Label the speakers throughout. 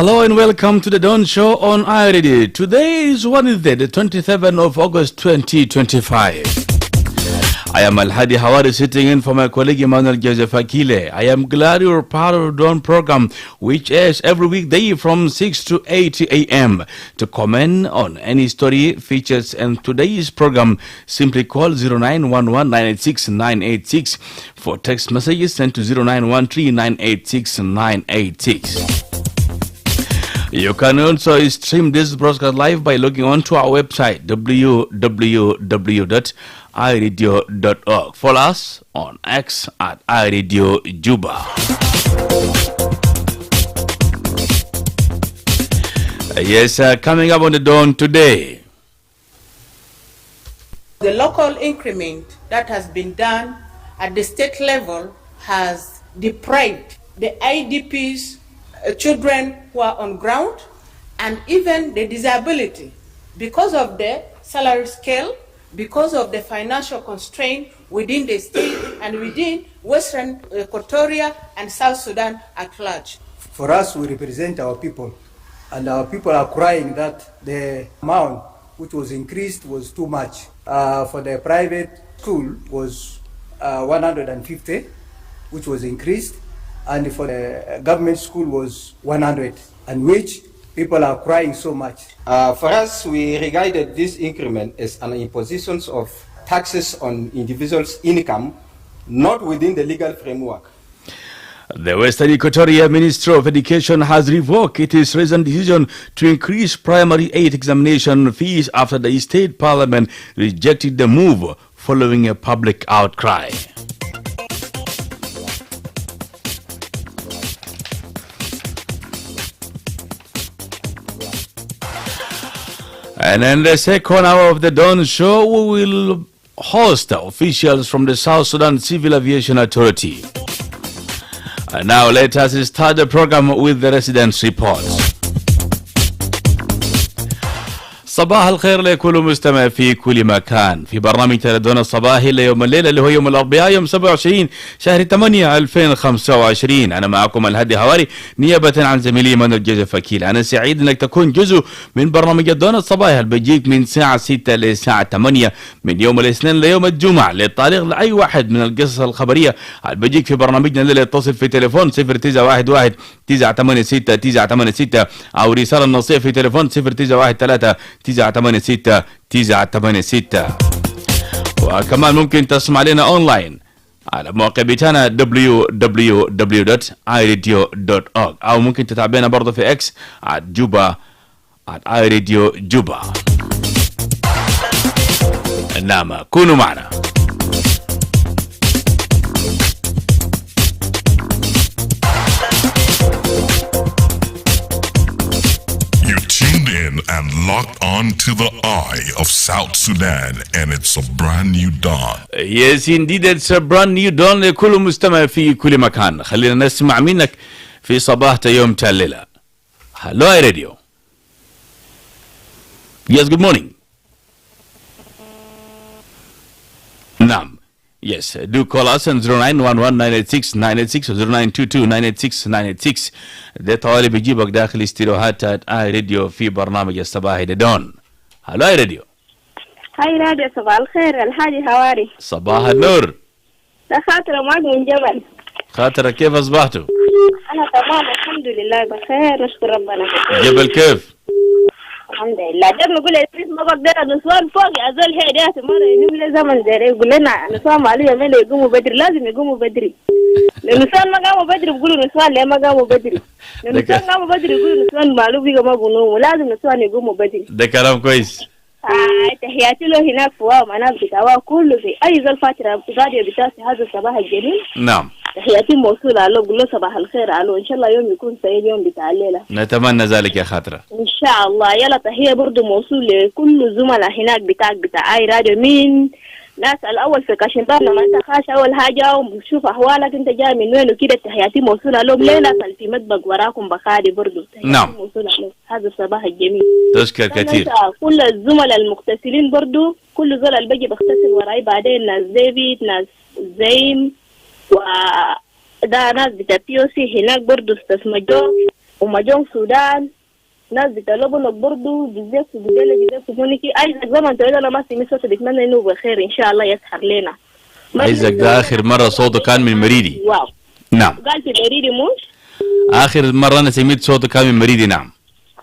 Speaker 1: Hello and welcome to the Dawn Show on Alhadi. Today is Wednesday, the 27th of August 2025. I am Alhadi Hawari sitting in for my colleague Emmanuel Joseph Akile. I am glad you're part of the Dawn program, which airs every weekday from 6 to 8 a.m. To comment on any story, features, and today's program, simply call 0911-986-986 for text messages sent to 0913-986-986. You can also stream this broadcast live by logging on to our website www.iradio.org. Follow us on X at iRadio Juba. Yes, coming up on the Dawn today.
Speaker 2: The local increment that has been done at the state level has deprived the IDPs, children who are on ground, and even the disability, because of the salary scale, because of the financial constraint within the state and within Western Equatoria and South Sudan at large.
Speaker 3: For us, we represent our people, and our people are crying that the amount which was increased was too much. For the private school was 150, which was increased, and for the government school was 100, and which people are crying so much.
Speaker 4: For us, we regarded this increment as an imposition of taxes on individuals' income, not within the legal framework.
Speaker 1: The Western Equatoria Ministry of Education has revoked its recent decision to increase primary aid examination fees after the state parliament rejected the move following a public outcry. And in the second hour of the Dawn Show, we will host officials from the South Sudan Civil Aviation Authority. And now let us start the program with the residents' reports. صباح الخير لكل مستمع في كل مكان في برنامج تلدون الصباحي ليوم الليلة اللي هو يوم الأربعاء يوم 27 شهر 8 2025. أنا معكم الهادي هواري نيابة عن زميلي منال جوزيف أكيل. أنا سعيد أنك تكون جزء من برنامج الدون الصباحي اللي بيجيك من الساعة 6 للساعة 8 من يوم الاثنين ليوم الجمعة للطريق لأي واحد من القصص الخبرية اللي بيجيك في برنامجنا اللي يتصل في تليفون 0911 986 986 أو رسالة نصية في تليفون 0913 986 986. وكمان ممكن تسمع لنا اونلاين على موقع بتاعنا www.iradio.org او ممكن تتابعنا برضه في اكس @juba @iradio juba. نعم كونوا معنا.
Speaker 5: And locked on to the eye of South Sudan, and it's a brand new dawn.
Speaker 1: Yes, indeed, it's a brand new dawn لكل مستمع في كل مكان. خلينا نسمع منك في صباح يوم الليلة. Hello, Radio. Yes, good morning. نعم. Yes, do call us on 0911-986-986 or 0922-986-986. ده طوالي بيجيبك داخل استديوهات اي راديو في برنامج الصباحي دون. هلو اي راديو.
Speaker 6: هاي راديو صباح الخير الحاج هواري.
Speaker 1: صباح النور.
Speaker 6: ده خاطر معك من جبل.
Speaker 1: خاطر كيف اصبحتوا؟
Speaker 6: انا تمام الحمد لله بخير نشكر ربنا.
Speaker 1: جبل كيف؟
Speaker 6: الحمد لله. ده نقول لك ما بقدر نسوان فوق ازول هيدات مره ينم لي زمن زي يقول لنا نسوان عليه ما يقوموا بدري لازم يقوموا بدري. نسوان ما قاموا بدري بيقولوا نسوان ليه ما قاموا بدري. نسوان قاموا بدري يقولوا نسوان معلوم بيقوا ما بنوموا لازم نسوان يقوموا بدري.
Speaker 1: ده كلام كويس.
Speaker 6: تحياتي له هناك في واو منام بتاعه كله في اي زول فاتره راديو بتاعتي هذا الصباح الجميل.
Speaker 1: نعم.
Speaker 6: تحياتي موصولة له قول له صباح الخير علو إن شاء الله يوم يكون سعيد يوم بتاع الليلة.
Speaker 1: نتمنى ذلك يا خاطرة.
Speaker 6: إن شاء الله. يلا تحية برضو موصول لكل الزملاء هناك بتاع أي راديو من ناس الأول في كاشنطان لما أنت خاش أول حاجة وبشوف أحوالك أنت جاي من وين وكده تحياتي موصولة لهم ليلة في مطبخ وراكم بخاري برضو.
Speaker 1: نعم.
Speaker 6: موصولة لهم هذا الصباح الجميل.
Speaker 1: تشكر كثير.
Speaker 6: كل الزملاء المغتسلين برضو كل زول اللي بيجي بغتسل وراي بعدين ناس ديفيد ناس زين و ده ناس بتاع POC هناك برضو استثمجوا ومجون سودان ناس بتلبنوا برضو جزيك مونيكي عايزك زمن تقول انا ما سمعت صوته بتمنى انه بخير ان شاء الله يسهر لنا.
Speaker 1: عايزك ده اخر مره صوته كان من مريدي.
Speaker 6: واو
Speaker 1: نعم
Speaker 6: قال في مريدي مش
Speaker 1: اخر مره انا سمعت صوته كان من مريدي. نعم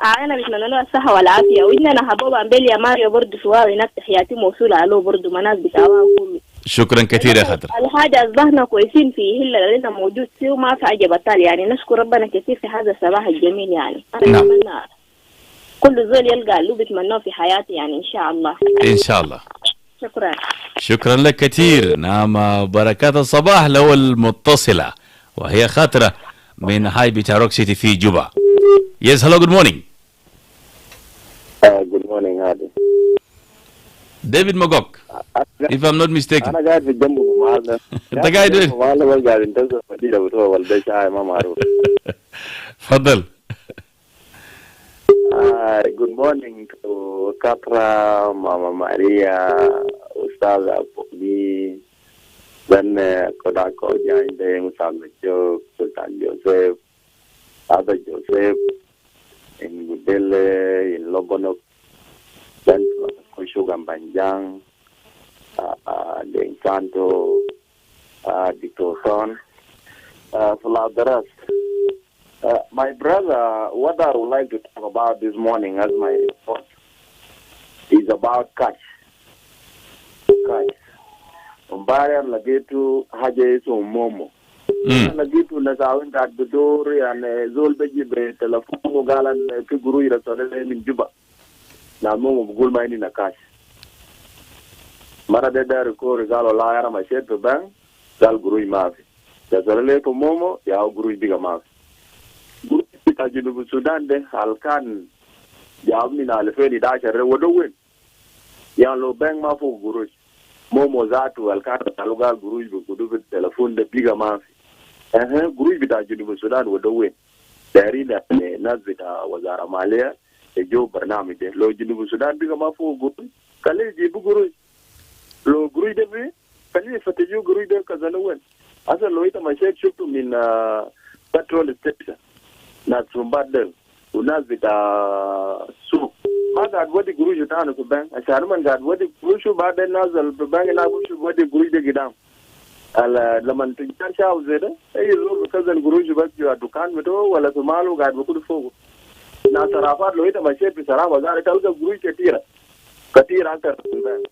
Speaker 6: انا بتمنى له الصحه والعافيه واننا حبوبه امبلي يا ماريو برضو سواء هناك تحياتي موصوله له برضو مناس بتاعها كله.
Speaker 1: شكرا كثير يا خضر.
Speaker 6: الحاجه اصبحنا كويسين في هلا لنا موجود فيه وما في حاجه بطال يعني نشكر ربنا كثير في هذا الصباح الجميل يعني. انا بتمنى كل زول يلقى اللي بتمناه في حياتي يعني ان شاء الله.
Speaker 1: ان شاء الله.
Speaker 6: شكرا.
Speaker 1: شكرا لك كثير. نعم بركات الصباح لو المتصله وهي خاطره من هاي بتاروك سيتي في جوبا. Yes, hello, good morning.
Speaker 7: Good morning, Hadi.
Speaker 1: David Mogok, if I'm not mistaken.
Speaker 7: أنا قاعد في جنبه معاذ.
Speaker 1: أنت قاعد وين؟
Speaker 7: معاذ ولا قاعد ينتظر مدينة بتوع والدي شاي ما معروف.
Speaker 1: تفضل.
Speaker 7: Good morning to Katra, Mama Maria, Ustaz Apoli, then Kodako Jande, Musamme Joe, Sultan Joseph, Father Joseph, in Gudele, in Lobonok, then Kushugan Banjang, the Santo, Dictoson, for the rest. My brother, what I would like to talk about this morning as my report is about cash. Cash. Umbaya lagetu haja yesu momo. Lagetu nasawin kat bedori and zolbeji be telefonu galan kiguru ira solele min juba. Na momo bugul maini na cash. Mara de dar ko regalo la yara ma shet bang gal guru mafi. Da solele ko momo ya guru biga mafi. Kita Junubu Sudan de halkan jamni na alfeni da sharre wodowin ya lo bang ma fo guruj momo zatu halkan talugal guruj bu kudu telefon de biga ma guruj bita Junubu Sudan wodowin dari da ne nazita wazara maliya e jo barnami de lo Junubu Sudan biga ma fo guruj kale ji bu guruj lo guruj de bi kale fatiju guruj de kazanawen asa lo ita ma shek shuktu min petrol station na Zumbadel, unazita su. Maga wadi guruju tano ku bang. Asharman gad wadi guruju baden nazal bang na guruju wadi guruju gidam. Ala laman tunjar shaw zeda. Ay zo kazan guruju bas jo dukan meto wala sumalu gad buku fogo. Na sarafat lo ita mashe pi sarafa zare talga guruju katira. Katira ka bang.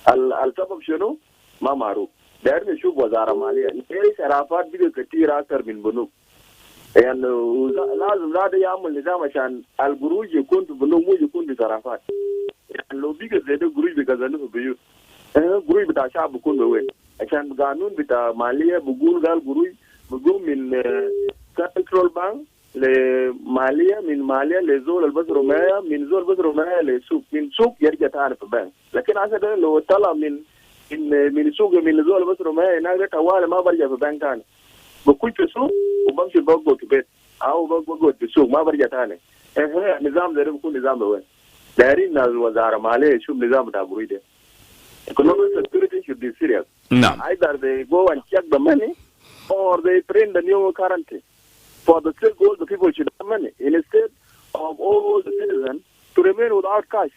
Speaker 7: Al sabab shunu ma maru. Dar ne shub wazara maliya. Ay sarafat bi katira kar min bunu. يعني لازم لا يعمل نظام عشان الجروج يكون بنومو يكون بصرافات يعني لو بيجي زي ده جروج بيكذنوا في بيوت جروج بتاع شعب بيكون بوين عشان قانون بتاع مالية بقول قال جروج بقول من سنترال بانك لمالية من مالية لزول البس رماية من زول البس رماية لسوق من سوق يرجع تاني في بنك لكن هذا لو طلع من سوق من زول البس رماية هناك توالي ما برجع في بنك تاني بكل في سوق وبمشي بقعد في بيت أو بقعد في السوق ما برجع تاني نظام ده بيكون نظام وين دارين الوزارة مالية شوف نظام بتاع بريدة economic security should be serious.
Speaker 1: No.
Speaker 7: Either they go and check the money or they print the new currency. For the sake of the people should have money instead of all the citizens to remain without cash.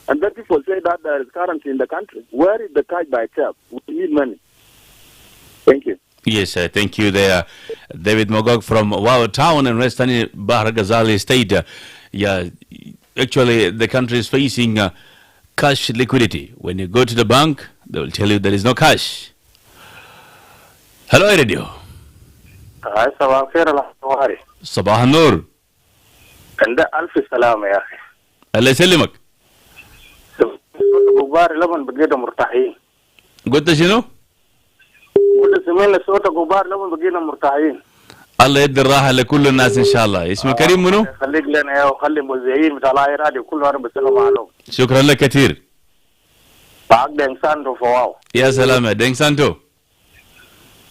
Speaker 7: And then people say that there is currency in the country. Where is the cash by itself? We need money. Thank you.
Speaker 1: Yes, thank you there, David Mogok from Wawa Town in Western Bahar Ghazali State. Yeah, actually the country is facing cash liquidity. When you go to the bank, they will tell you there is no cash. Hello, Radio.
Speaker 7: صباح الخير الحواري.
Speaker 1: صباح النور.
Speaker 7: عند ألف سلامة يا أخي.
Speaker 1: الله يسلمك.
Speaker 7: غبار لمن بقينا مرتاحين.
Speaker 1: قلت شنو؟
Speaker 7: قلت سمعنا صوت غبار لمن بقينا مرتاحين.
Speaker 1: الله يدي الراحة لكل الناس إن شاء الله. اسمي كريم منو؟
Speaker 7: خليك لنا يا وخلي مذيعين بتاع الراديو كل واحد بسلم عليهم.
Speaker 1: شكرا لك كثير.
Speaker 7: بعد دين سانتو فواو.
Speaker 1: يا سلامة دين سانتو.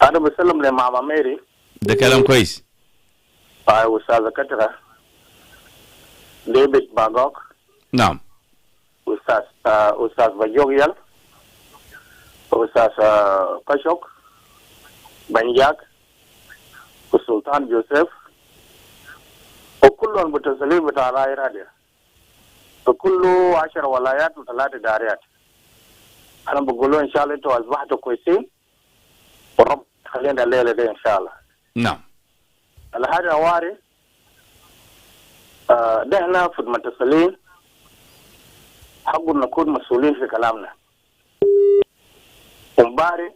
Speaker 7: أنا بسلم لماما ميري.
Speaker 1: ده كلام كويس.
Speaker 7: أستاذ كترة. ديفيد باغوك.
Speaker 1: نعم.
Speaker 7: أستاذ بجوغيال. أستاذ كشوك. بنجاك. السلطان جوزيف وكلهم متصلين بتاع الراديو، فكل 10 ولايات و3 داريات. أنا بقول له إن شاء الله أنتوا أصبحتوا كويسين ورب خلينا الليلة دي إن شاء الله.
Speaker 1: نعم.
Speaker 7: الهادي هواري ده احنا في المتصلين حقه نكون مسؤولين في كلامنا. ومباري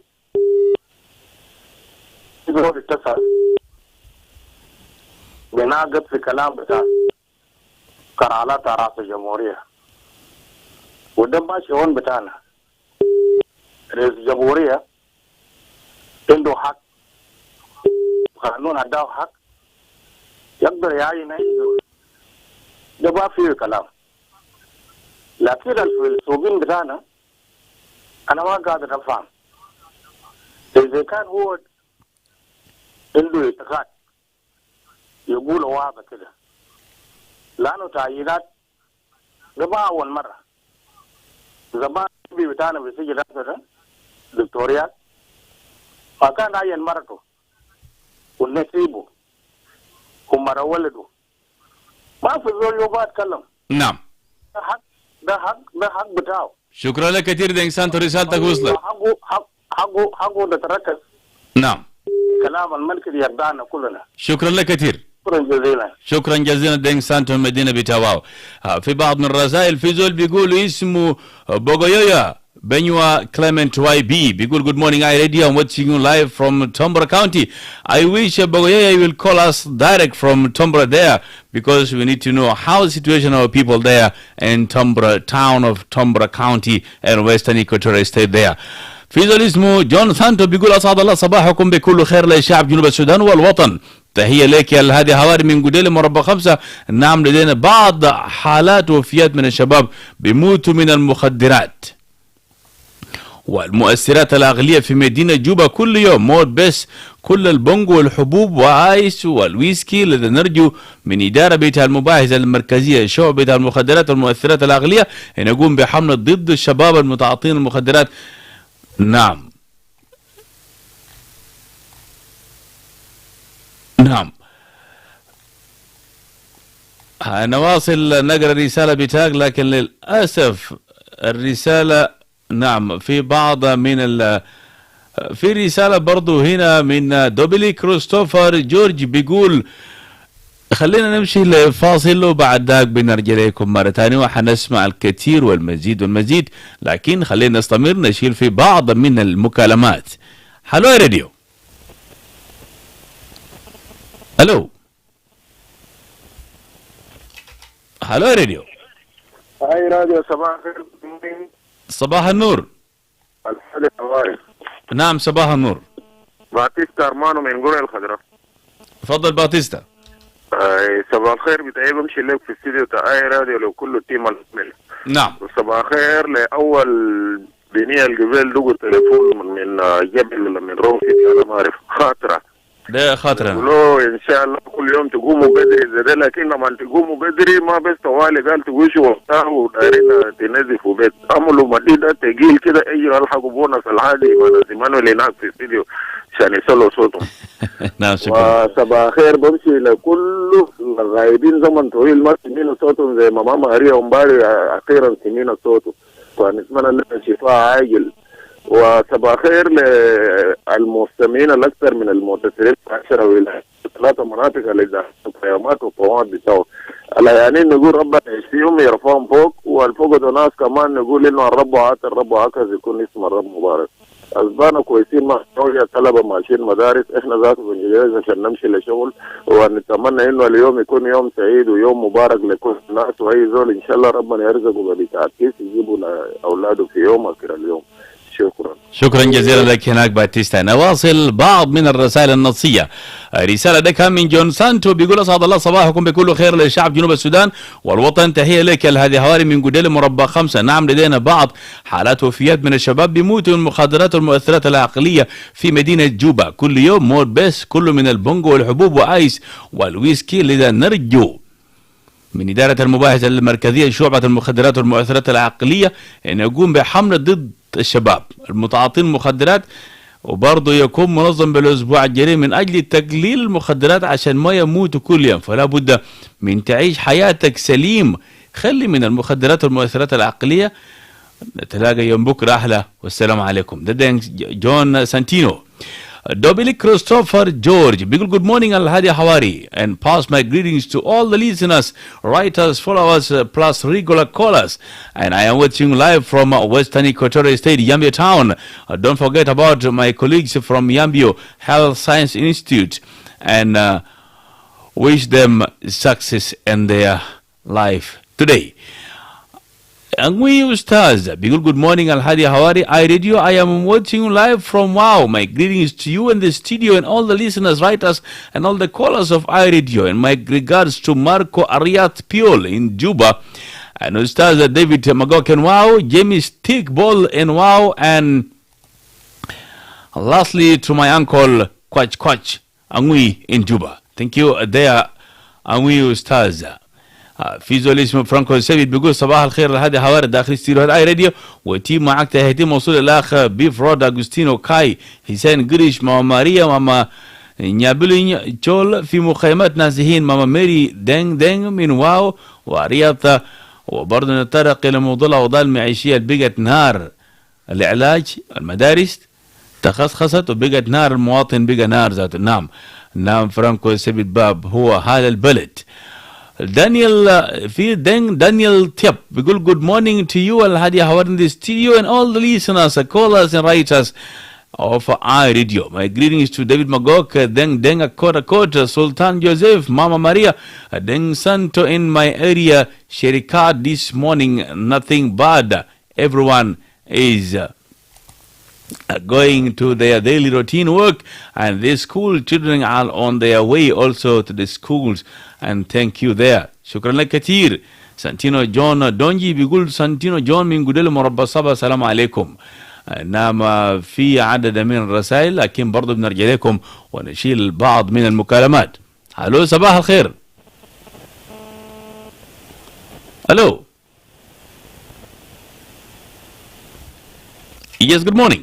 Speaker 7: يقدر يتصل بناقض في كلام بتاع قرارات رئاسة الجمهورية، وده ماشي هون بتاعنا. رئيس الجمهورية عنده حق، قانون اداه حق، يقدر يعين اي زول، ده ما فيه كلام. لكن الفلسوفيين بتاعنا انا ما قادر افهم اذا كان هو عنده اعتقاد يقول واضح كده، لانه تعيينات ده ما اول مره. زمان بتاعنا في سجل راسه دكتوريات ما كان عين مرته ونسيبه ومرة ولده، ما في زول يبغى يتكلم.
Speaker 1: نعم.
Speaker 7: ده حق بتاعه.
Speaker 1: شكرا لك كثير ده إنسان، رسالتك وصلت.
Speaker 7: حقه نتركز.
Speaker 1: نعم.
Speaker 7: كلام الملك يرضانا كلنا.
Speaker 1: شكرا لك كثير.
Speaker 7: شكرا جزيلا.
Speaker 1: شكرا جزيلا دينغ سانتو من مدينة بتاواو. في بعض من الرسائل في زول بيقول اسمه بوغويويا بنيوا كليمنت واي بي بيقول good morning I radio I'm watching you live from Tombra County. I wish Bogoyoya will call us direct from Tombra there because we need to know how the situation of people there in Tombra town of Tombra County and Western Equatorial State there. في زول اسمه جون سانتو بيقول أسعد الله صباحكم بكل خير لشعب جنوب السودان والوطن. تحية لك يا الهادي هواري من قديل مربع 5. نعم لدينا بعض حالات وفيات من الشباب بيموتوا من المخدرات والمؤثرات الأغلية في مدينة جوبا كل يوم موت، بس كل البنج والحبوب وآيس والويسكي. الذي نرجو من إدارة بيتها المباحثة المركزية شعبة المخدرات والمؤثرات الأغلية أن يقوم بحملة ضد الشباب المتعاطين المخدرات. نعم. نعم. نواصل نقرأ الرسالة بتاعك، لكن للأسف الرسالة نعم في بعض من في رسالة برضو هنا من دوبلي كريستوفر جورج بيقول خلينا نمشي لفاصل وبعد ذاك بنرجع لكم مرة ثانية وحنسمع الكثير والمزيد والمزيد، لكن خلينا نستمر نشيل في بعض من المكالمات. هلو يا راديو. الو. هلو يا راديو.
Speaker 7: هاي راديو صباح الخير.
Speaker 1: صباح النور.
Speaker 7: الحادي هواري.
Speaker 1: نعم صباح النور.
Speaker 7: باتيستا ارمانو من قرية الخضراء.
Speaker 1: تفضل باتيستا.
Speaker 7: صباح الخير بتاعي بمشي لك في الاستديو بتاع اي راديو لو كله التيم المكمل.
Speaker 1: نعم.
Speaker 7: صباح الخير لاول بنية الجبال دقوا التليفون من جبل ولا من رومسي انا ما اعرف خاطره.
Speaker 1: ده خاطرنا.
Speaker 7: قولوا ان شاء الله كل يوم تقوموا بدري زي ده، لكن لما تقوموا بدري ما بس طوالي قال تقوشوا وقتها ودايرين تنزفوا بيت، عملوا مدينة تقيل كده اجوا الحقوا بونص العادي ما زمانه اللي هناك في الاستديو عشان يصلوا صوتهم.
Speaker 1: نعم شكرا.
Speaker 7: وصباح خير بمشي لكل الغايبين زمن طويل ما سمينا صوتهم زي ما ماما هريا ومباري اخيرا سمينا صوته، فنتمنى لنا شفاء عاجل. وصباح خير للمستمعين الاكثر من المتصلين في 10 ولايات 3 مناطق اللي داخل قيامات وفوات بتاعه. يعني نقول ربنا يشفيهم يرفعهم فوق، والفوق ده ناس كمان نقول انه الرب عات الرب هكذا يكون اسم الرب مبارك. أسبانا كويسين مع الطلبة ماشيين مدارس، احنا ذاته بنجهز عشان نمشي لشغل، ونتمنى انه اليوم يكون يوم سعيد ويوم مبارك لكل الناس، واي زول ان شاء الله ربنا يرزقه ببيتات كيس يجيبوا لاولاده في يوم اخر اليوم.
Speaker 1: شكرا جزيلا لك هناك باتيستا. نواصل بعض من الرسائل النصية. رسالة ده كان من جون سانتو بيقول أسعد الله صباحكم بكل خير للشعب جنوب السودان والوطن. تحية لك الهادي هواري من قديل مربع 5. نعم لدينا بعض حالات وفيات من الشباب بيموتوا من المخدرات والمؤثرات العقلية في مدينة جوبا كل يوم موت، بس كله من البونغو والحبوب وآيس والويسكي. لذا نرجو من إدارة المباحث المركزية شعبة المخدرات والمؤثرات العقلية أن يقوم بحملة ضد الشباب المتعاطين المخدرات وبرضه يكون منظم بالأسبوع الجريء من أجل تقليل المخدرات عشان ما يموتوا كل يوم. فلا بد من تعيش حياتك سليم، خلي من المخدرات والمؤثرات العقلية. نتلاقى يوم بكرة أحلى، والسلام عليكم. ده جون سانتينو. Dobili Christopher George بيقول good morning Alhadi Hawari and pass my greetings to all the listeners, writers, followers, plus regular callers. And I am watching live from Western Equatorial State, Yambio Town. Don't forget about my colleagues from Yambio Health Science Institute and wish them success in their life today. Angwi Ustaz, good morning Alhadi Hawari, iRadio. I am watching live from Wow. My greetings to you in the studio and all the listeners, writers, and all the callers of iRadio. And my regards to Marco Ariat Piol in Juba, and Ustaz David Magok in Wow, Jamie Stickball in Wow, and lastly to my uncle Kwach Kwach Angwi in Juba. Thank you there, Angwi Ustaz. في زول اسمه فرانكو السيد بيقول صباح الخير الهادي حواري داخل استديو اي راديو، وتيم معك تهيتي موصول الاخ بيف رود اغوستينو كاي حسين قريش ماما ماريا ماما نيابلين تشول في مخيمات نازحين ماما ميري دينغ دينغ من واو ورياضة. وبرضه نتطرق الى موضوع الاوضاع المعيشيه اللي بقت نار العلاج، المدارس تخصصت وبقت نار، المواطن بقى نار ذاته. نعم فرانكو السيد باب هو هذا البلد. Daniel Tip بيقول good morning to you Alhadi Hawari in the studio and all the listeners, callers and writers of iRadio. My greetings to David Magok, Deng Akota, Sultan Joseph, Mama Maria, Deng Santo in my area, Sherikat this morning, nothing bad. Everyone is going to their daily routine work, and the school children are on their way also to the schools. And thank you there. شكرا لك كثير. سانتينو جون دونجي بيقول سانتينو جون من قدل مربى صبا السلام عليكم. نعم في عدد من الرسائل لكن برضو بنرجع لكم ونشيل بعض من المكالمات. الو صباح الخير. الو. Yes, good morning.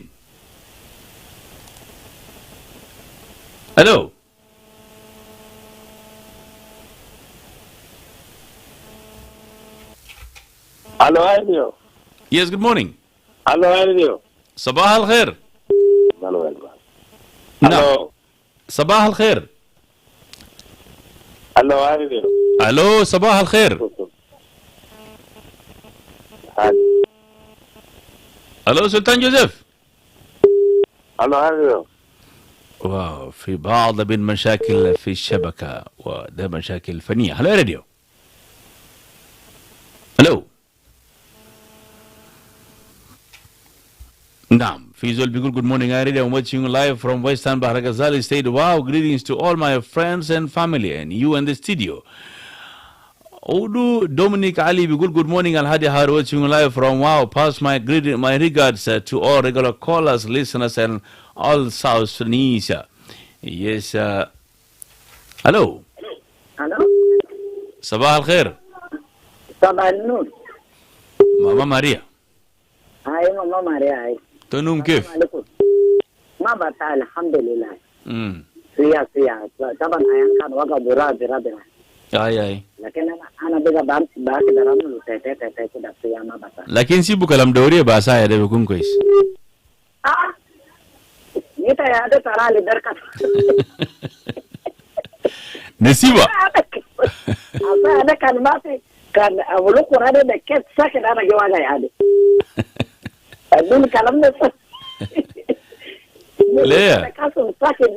Speaker 1: الو.
Speaker 7: Hello, Radio.
Speaker 1: Yes, good morning.
Speaker 7: Hello, Radio.
Speaker 1: صباح الخير.
Speaker 7: Hello.
Speaker 1: نعم. صباح الخير.
Speaker 7: Hello, Radio.
Speaker 1: الو صباح الخير. الو سلطان جوزيف.
Speaker 7: Hello, Radio.
Speaker 1: واو في بعض من مشاكل في الشبكة وده مشاكل فنية. هلو راديو. هلو. نعم في زول بيقول good morning iRadio. I'm watching you live from Western Bahra Ghazali State. Wow, greetings to all my friends and family and you in the studio. Odu Dominic Ali bigul good morning Alhadi Hawari, watching you live from Wow. Pass my regards to all regular callers, listeners and all South Sudanese. Yes. Hello.
Speaker 8: Hello.
Speaker 1: صباح الخير.
Speaker 8: صباح النور.
Speaker 1: ماما ماريا.
Speaker 8: هاي ماما ماريا هاي.
Speaker 1: تنوم كيف؟
Speaker 8: ما بتاع الحمد لله. سيا طبعا أيام كان وقع برا.
Speaker 1: اي
Speaker 8: لكن انا بقى بمشي بقى كده رامل تيتي كده سيا ما بتاع.
Speaker 1: لكن سيبوا كلام دوري باسا ده بيكون كويس.
Speaker 8: انت يا ده ترى لي دركه.
Speaker 1: نسيبه.
Speaker 8: انا كان ما في كان اقول لكم انا ده كيف ساكت انا جوانا يعني. أقول كلام ده.
Speaker 1: ليه؟
Speaker 8: كاسو ساكت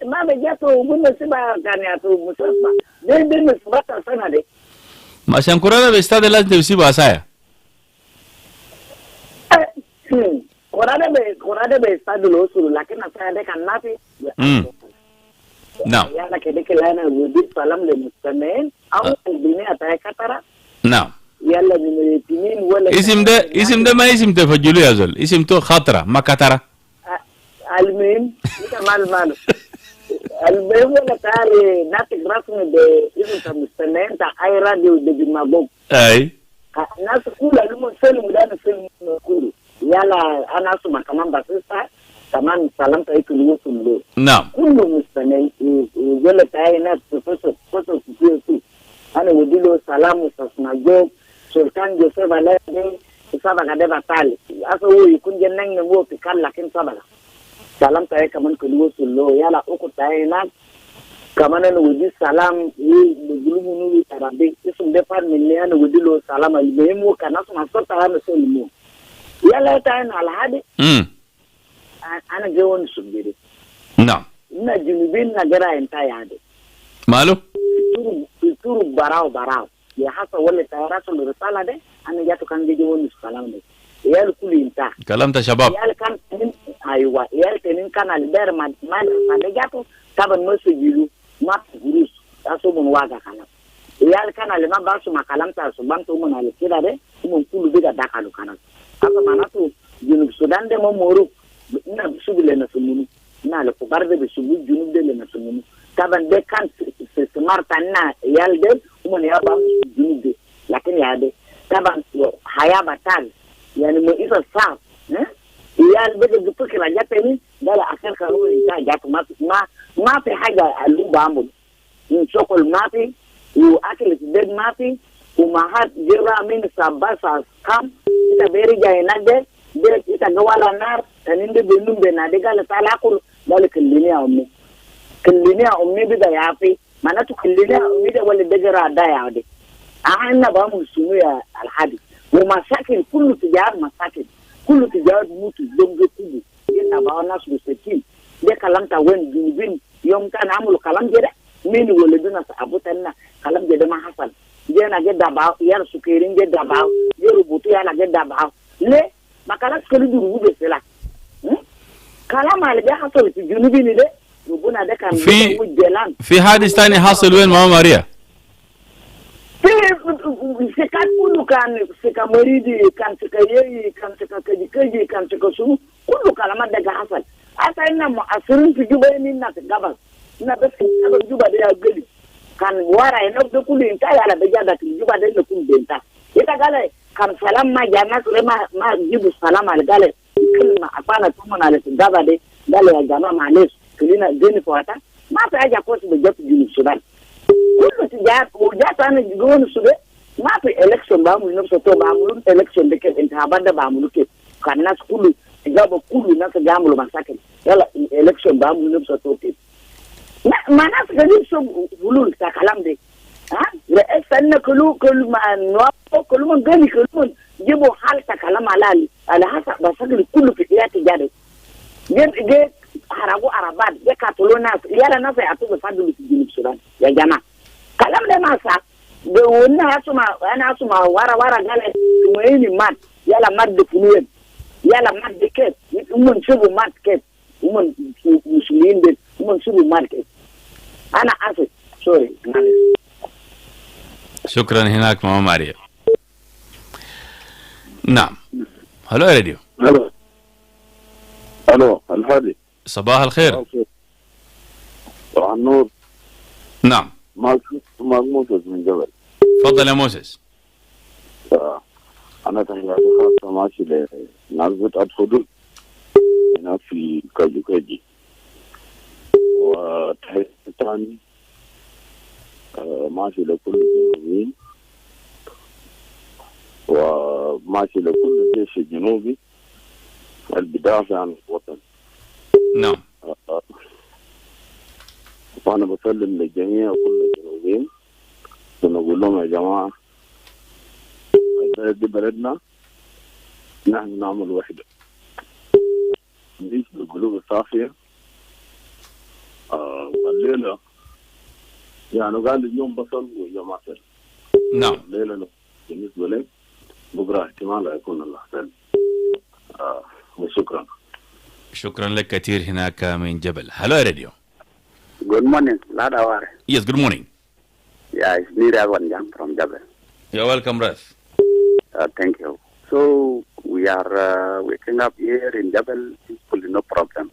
Speaker 8: ما بجاتو وقلنا سيبها كان ياتو مستشفى. دي مستشفى سنة دي.
Speaker 1: ما عشان كورونا بيستاد لازم تسيبها سايا.
Speaker 8: كورونا بيستاد الوصول لكن أسايا ده كان ما في.
Speaker 1: نعم.
Speaker 8: يلا كده كده أنا ودي سلام للمستمعين أو الدنيا أتاي كترة.
Speaker 1: نعم.
Speaker 8: يلا من الاثنين ولا.
Speaker 1: اسم ده ما اسم تفجلو يا زول، اسم تو خطرة ما كترة.
Speaker 8: المهم مال المهم ولا تاري ناتج رسمي باسم المستمعين تاع اي راديو دي مابوك.
Speaker 1: اي
Speaker 8: الناس كلها لما سلموا ده سلموا كله. يلا انا اسمع كمان بسيطة كمان سلامت أيك الوصول له.
Speaker 1: نعم.
Speaker 8: كل مستني ولا تاي ناس فصل في أنا ودي له سلام وساسنا جو سلطان جوسف عليه سبب كده بطال. أصله يكون جنّن نمو في كل لكن سبب. سلامت أيك كمان كل وصول له يلا أكو تاي ناس كمان أنا ودي سلام بقولوا منو ترابي اسم دفع مني أنا ودي له سلام المهم وكان اسمه صوت أنا سلمو. يلا تاين الهادي أنا جوان سبيري
Speaker 1: نعم
Speaker 8: إن جنوبين نجرا إنتاي هادي
Speaker 1: ماله
Speaker 8: يتورو براو يا حتى ولا تيارات الرسالة ده أنا جاتو كان جوان السلام ده يال كل إنتا
Speaker 1: كلامت شباب
Speaker 8: يال كان أيوة يال تنين كان البير ما جاتو طبعا مسجلو ما تقولش أسو من واقع كلام يال كان لما باسو ما كلام تاسو بانتو من على كده ده من كل بيجا داخلو كلام apa mana tu junub Sudan de momoru na subu le na sumunu na le kubarde be subu junub de le na sumunu taban de kan se smarta na yalde umon ya ba junub de lakini yade taban haya batal yani mo isa sa yal be de fikra jateni dala akhir karu ta jatu ma fi haja alu bamu in sokol mafi u akil bed mafi umahat jira min sabasa kam ita beri jay nade de ita gawala nar taninde be numbe na de gal talakul dal killini ummi bi da yafi manatu killini ummi da wala dajara da yaade anna ba musumu ya alhadi wa masakin kullu tijar masakin kullu tijar mutu donge kubu ina ba nasu sekin de kalamta wen dubin yom kan amul kalam jeda min wala duna abutanna kalam jeda ma hasan jena ge daba yar sukirin ge daba ye rubutu yana ge daba le makala skeli duru be sela kala mal be hasol fi junubi ni de rubuna de kan
Speaker 1: في حادث ثاني حاصل وين ماما ماريا
Speaker 8: في kan kullu kan sika maridi kan sika yeyi kan sika kaji kan sika su kullu kalama daga hasal asa ina mu asirin fi juba ni na gabas ina be sika juba de ya gali kan wara ina de kullu inta ya la be jada juba de le kun benta ita gale kan salam ma jana sure ma jibu salam al gale kilma afana tumana le gaba de gale ya jama males kilina deni fota ma ta aja ko su be jatu junu sudan kullu tijat o jata na jigon su be ma ta election ba mu no so to ba mu election de ke inta banda ba mu ke kan nas kullu gaba kullu na ka jamul masakin yala election ba mu no so to ke ma nas ga ni so bulul ta kalam de la sanna kullu ma no kullu man gani kullu jibo hal ta kalam alali ala hasa ba sagli kullu fi yati jade ge haragu arabat ge katolona yala na sai atu fadulu fi jinib sudan ya jama kalam de masa de wonna asuma wara gale tuweni mat yala mat de funuwen yala mat de ket mun subu mat ket mun muslimin de mun subu mat ket ana asif sorry
Speaker 1: شكرا هناك ماما ماريا. نعم هلو يا راديو.
Speaker 7: الو الهادي
Speaker 1: صباح الخير.
Speaker 7: صباح النور.
Speaker 1: نعم
Speaker 7: موسس من جبل.
Speaker 1: تفضل يا موسس.
Speaker 7: انا تحياتي خاصه ماشي لنازله الحدود هنا في كاجي وتحياتي الثاني ماشي لكل الجنوبيين وماشي لكل الجيش الجنوبي البدافع عن الوطن.
Speaker 1: نعم.
Speaker 7: وأنا بسلم للجميع وكل الجنوبيين ونقول لهم يا جماعة البلد دي بلدنا نحن نعمل وحدة نعيش بالقلوب الصافية. والليلة يعني قال اليوم بصل واليوم عسل.
Speaker 1: نعم.
Speaker 7: الليلة بالنسبة لي بكرة احتمال يكون الله خير. وشكرا.
Speaker 1: شكرا لك كثير هناك من جبل. هلو يا راديو.
Speaker 9: Good morning, Lada Hawari.
Speaker 1: Yes, good morning.
Speaker 9: Yeah, it's me, Ravan from Jabal.
Speaker 1: You're welcome, Ref.
Speaker 9: Thank you. So we are waking up here in Jabal, peacefully, no problem.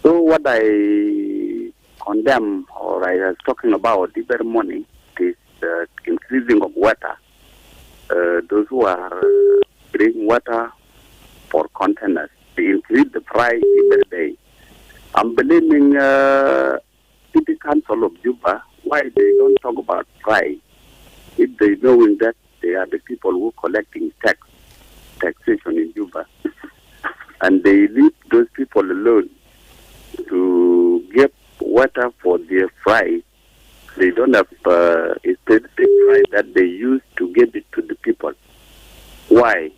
Speaker 9: So what I condemn or I was talking about this very morning is increasing of water. Those who are bringing water for containers they increase the price every day. I'm blaming City Council of Juba why they don't talk about price if they knowing that they are the people who are collecting taxation in Juba, and they leave those people alone to get water for their fries. They don't have a specific price that they use to give it to the people. Why?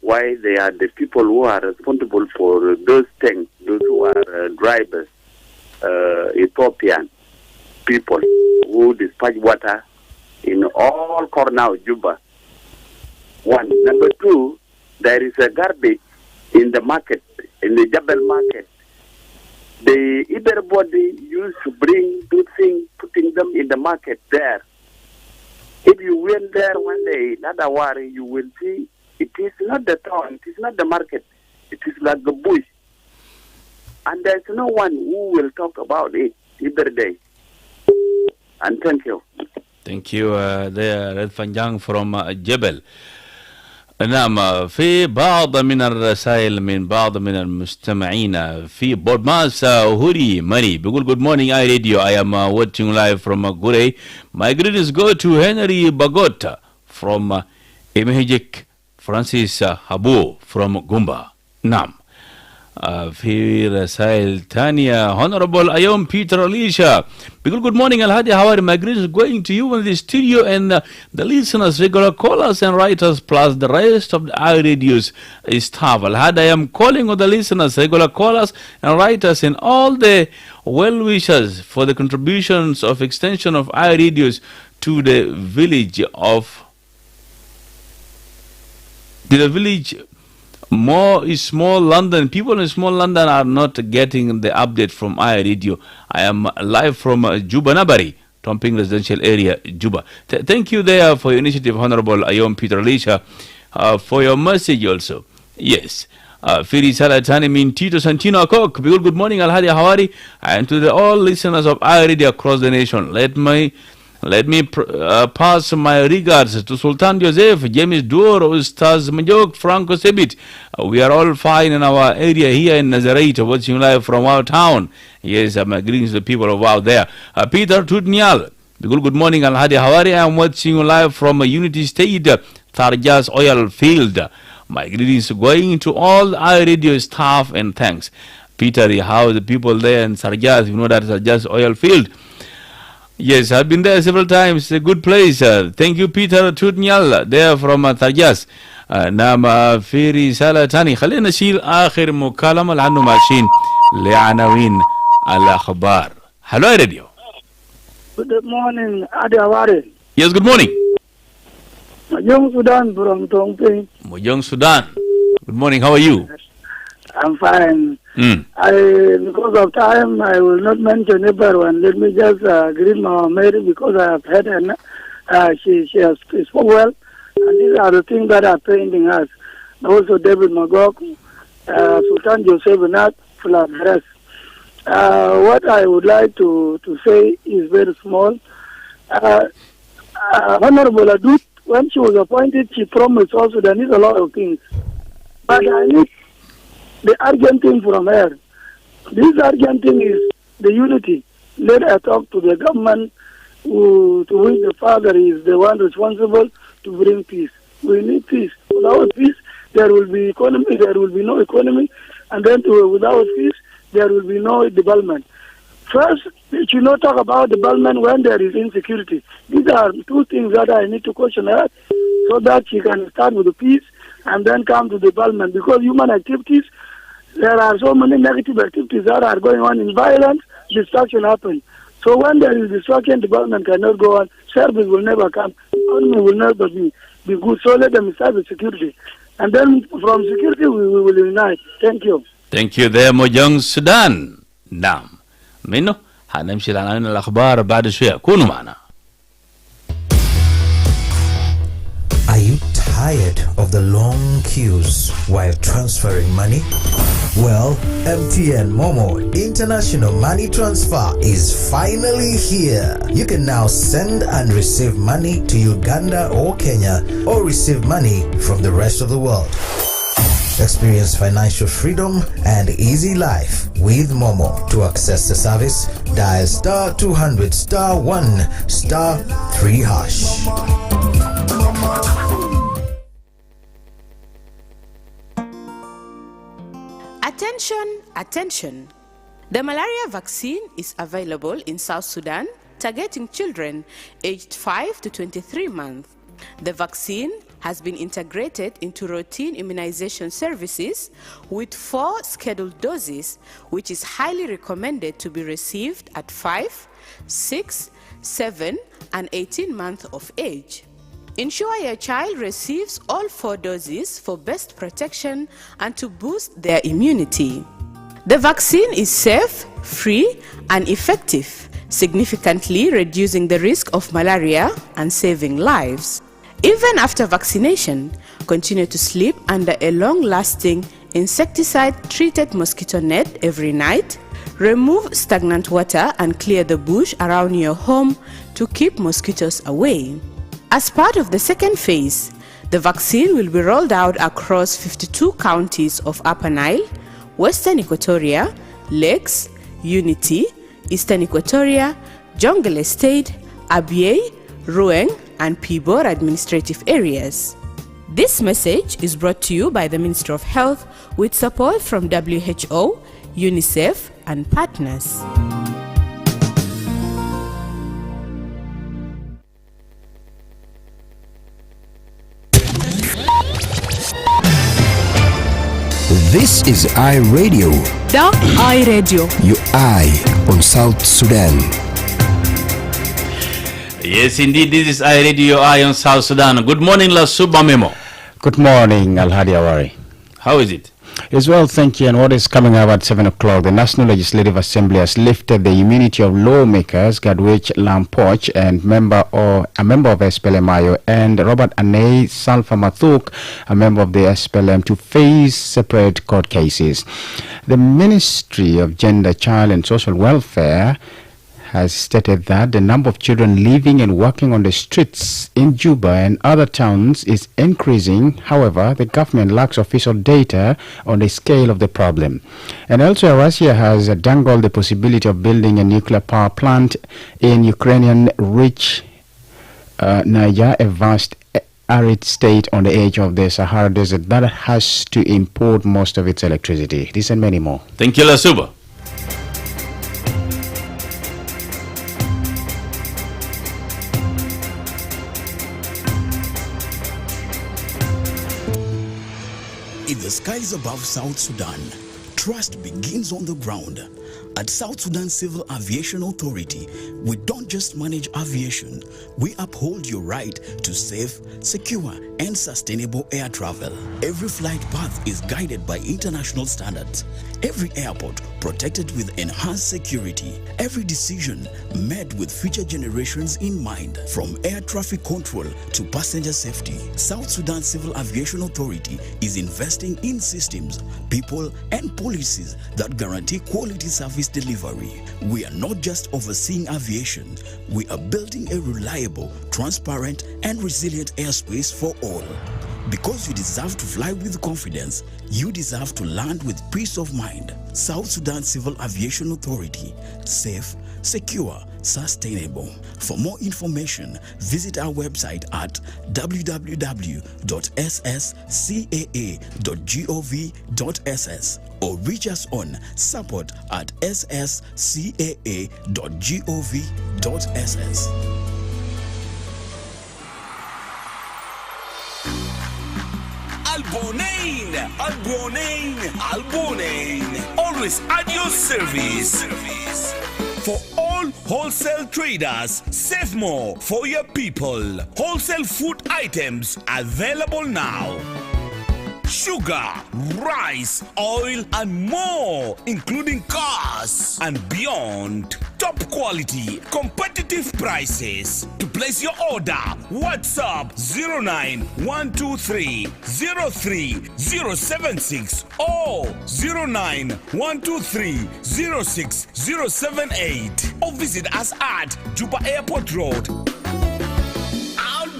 Speaker 9: Why they are the people who are responsible for those things, those who are drivers, Ethiopian people who dispatch water in all corners of Juba. One. Number two, there is a garbage in the market, in the Jebel market. Everybody used to bring good things, putting them in the market there. If you went there one day, in Hawari, you will see it is not the town, it is not the market, it is like the bush. And there's no one who will talk about it every day. And thank you.
Speaker 1: Thank you. There Red Fanjang from Jebel. نعم في بعض من الرسائل من بعض من المستمعين في بودماس هوري ماني بيقول good morning iRadio. I am watching live from Gure. My greetings go to Henry Bagota from Emehijik, Francis Habu from Gumba. نعم في رسائل تانية Honorable Ayom Peter Alicia بيقول good morning Alhadi Hawari. My greetings going to you in the studio and the listeners, regular callers and writers, plus the rest of the iRadios staff. Alhadi, I am calling on the listeners, regular callers and writers, and all the well-wishers for the contributions of extension of iRadios to the village more is small London. People in small London are not getting the update from iRadio. I am live from Juba Nabari, Tomping residential area, Juba. Thank you there for your initiative, Honorable Ayom Peter Alicia, for your message also. Yes. Firi Salatani Min Tito Santino Akok. Good morning, Alhadi Hawari, and to all listeners of iRadio across the nation. Let me pass my regards to Sultan Joseph, James Dur, Ustaz Majok, Franco Sebit. We are all fine in our area here in Nazareth, watching live from our town. Yes, I'm greeting the people of Wow there. Peter Tutnial. Good morning, Alhadi Hawari. I am watching you live from Unity State, Tharjas Oil Field. My greetings going to all our radio staff and thanks. Peter, how the people there in Sarjas, you know that Sarjas Oil Field. Yes, I've been there several times. It's a good place. Thank you, Peter Tutnial, there from Tarjas. نعم في رسالة تاني خلينا نشيل آخر مكالمة لأنه ماشيين لعناوين الأخبار. Hello, Radio.
Speaker 10: Good morning, Adi Hawari.
Speaker 1: Yes, good morning.
Speaker 10: Mojong Sudan from Tongping.
Speaker 1: Mojong Sudan. Good morning, how are you?
Speaker 10: I'm fine. Because of time, I will not mention everyone. Let me just greet my Mary because I have heard her. She has spoke well. And these are the things that are painting us. Also David Magog, Sultan Joseph Nat, plus the rest. What I would like to say is very small. Honorable Adut, when she was appointed, she promised also there is a lot of things. But I need the urgent thing from her. This urgent thing is the unity. Let her talk to the government to which the father is the one responsible to bring peace. We need peace. Without peace, there will be economy, there will be no economy, and then without peace, there will be no development. First, we should not talk about development when there is insecurity. These are two things that I need to question her so that she can start with the peace and then come to development. Because human activities, there are so many negative activities that are going on in violence, destruction happens. So when there is destruction, development cannot go on, service will never come, economy will never be good. So let them start with security. And then from security, we will unite. Thank you.
Speaker 1: Thank you there, Mojong Sudan. نعم. منه هنمشي لعناوين الأخبار بعد شوية. كونوا معنا.
Speaker 11: Are you tired of the long queues while transferring money? Well, MTN Momo International Money Transfer is finally here. You can now send and receive money to Uganda or Kenya or receive money from the rest of the world. Experience financial freedom and easy life with Momo. To access the service, dial star 200 star 1 star 3 hash.
Speaker 12: Attention, attention. The malaria vaccine is available in South Sudan, targeting children aged 5 to 23 months. The vaccine has been integrated into routine immunization services with 4 scheduled doses, which is highly recommended to be received at 5, 6, 7, and 18 months of age. Ensure your child receives all 4 doses for best protection and to boost their immunity. The vaccine is safe, free, and effective, significantly reducing the risk of malaria and saving lives. Even after vaccination, continue to sleep under a long-lasting insecticide-treated mosquito net every night. Remove stagnant water and clear the bush around your home to keep mosquitoes away. As part of the second phase, the vaccine will be rolled out across 52 counties of Upper Nile, Western Equatoria, Lakes, Unity, Eastern Equatoria, Jungle Estate, Abyei, Rueng, and Pibor administrative areas. This message is brought to you by the Ministry of Health with support from WHO, UNICEF, and partners.
Speaker 13: This is iRadio.
Speaker 12: The iRadio.
Speaker 13: Your eye on South Sudan.
Speaker 1: Yes, indeed, this is iRadio, your eye on South Sudan. Good morning, La Suba Memo.
Speaker 14: Good morning, Alhadi Hawari.
Speaker 1: How is it?
Speaker 14: As well, thank you. And what is coming up at 7 o'clock, the National Legislative Assembly has lifted the immunity of lawmakers Gadwich Lampoch and a member of SPLM-IO, and Robert Anei Salfa Mathuk, a member of the SPLM, to face separate court cases. The Ministry of Gender, Child and Social Welfare has stated that the number of children living and working on the streets in Juba and other towns is increasing. However, the government lacks official data on the scale of the problem. And also, Russia has dangled the possibility of building a nuclear power plant in Ukrainian-rich Niger, a vast arid state on the edge of the Sahara Desert that has to import most of its electricity. This and many more.
Speaker 1: Thank you, La Suba.
Speaker 15: In the skies above South Sudan, trust begins on the ground. At South Sudan Civil Aviation Authority, we don't just manage aviation, we uphold your right to safe, secure, and sustainable air travel. Every flight path is guided by international standards. Every airport protected with enhanced security. Every decision made with future generations in mind. From air traffic control to passenger safety, South Sudan Civil Aviation Authority is investing in systems, people, and policies that guarantee quality service delivery. We are not just overseeing aviation, we are building a reliable, transparent, and resilient airspace for all. Because you deserve to fly with confidence, you deserve to land with peace of mind. South Sudan Civil Aviation Authority. Safe, secure, sustainable. For more information, visit our website at www.sscaa.gov.ss or reach us on support@sscaa.gov.ss.
Speaker 16: Albonain. Always at your service. For all wholesale traders, save more for your people. Wholesale food items available now. Sugar, rice, oil, and more, including cars and beyond. Top quality, competitive prices. To place your order, WhatsApp 09123 03076 or 09123 06078 or visit us at Juba Airport Road.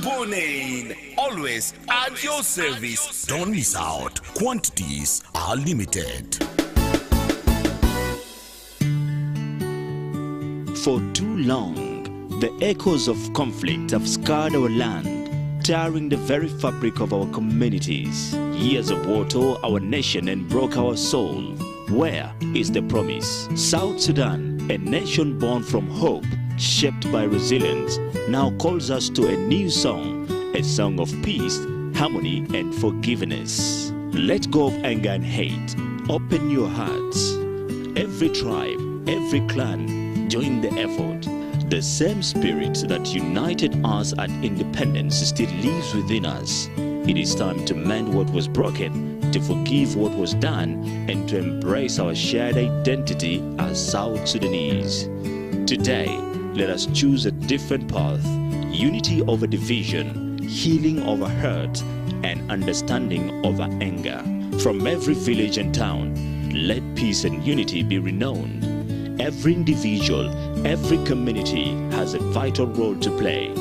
Speaker 16: Bonin, always at your service. Don't miss out. Quantities are limited.
Speaker 17: For too long, the echoes of conflict have scarred our land, tearing the very fabric of our communities. Years of war tore our nation and broke our soul. Where is the promise? South Sudan, a nation born from hope, shaped by resilience, now calls us to a new song, a song of peace, harmony, and forgiveness. Let go of anger and hate. Open your hearts. Every tribe, every clan, join the effort. The same spirit that united us at independence still lives within us. It is time to mend what was broken, to forgive what was done, and to embrace our shared identity as South Sudanese. Today, let us choose a different path. Unity over division, healing over hurt, and understanding over anger. From every village and town, let peace and unity be renowned. Every individual, every community has a vital role to play.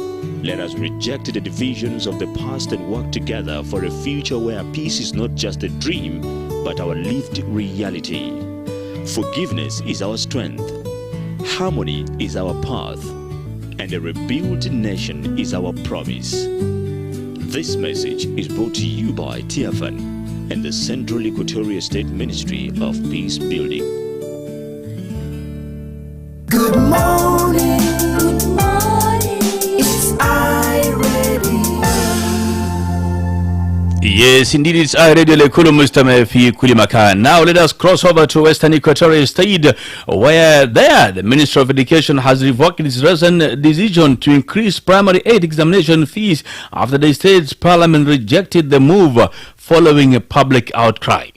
Speaker 17: Let us reject the divisions of the past and work together for a future where peace is not just a dream, but our lived reality. Forgiveness is our strength. Harmony is our path. And a rebuilt nation is our promise. This message is brought to you by TFN and the Central Equatorial State Ministry of Peace Building.
Speaker 18: Good morning, it's iRadio.
Speaker 1: Yes, indeed, it's iRadio Lekulu Mustame fi Kuli Makan. Now let us cross over to Western Equatorial State, where there the Minister of Education has revoked its recent decision to increase primary aid examination fees after the state's parliament rejected the move following a public outcry.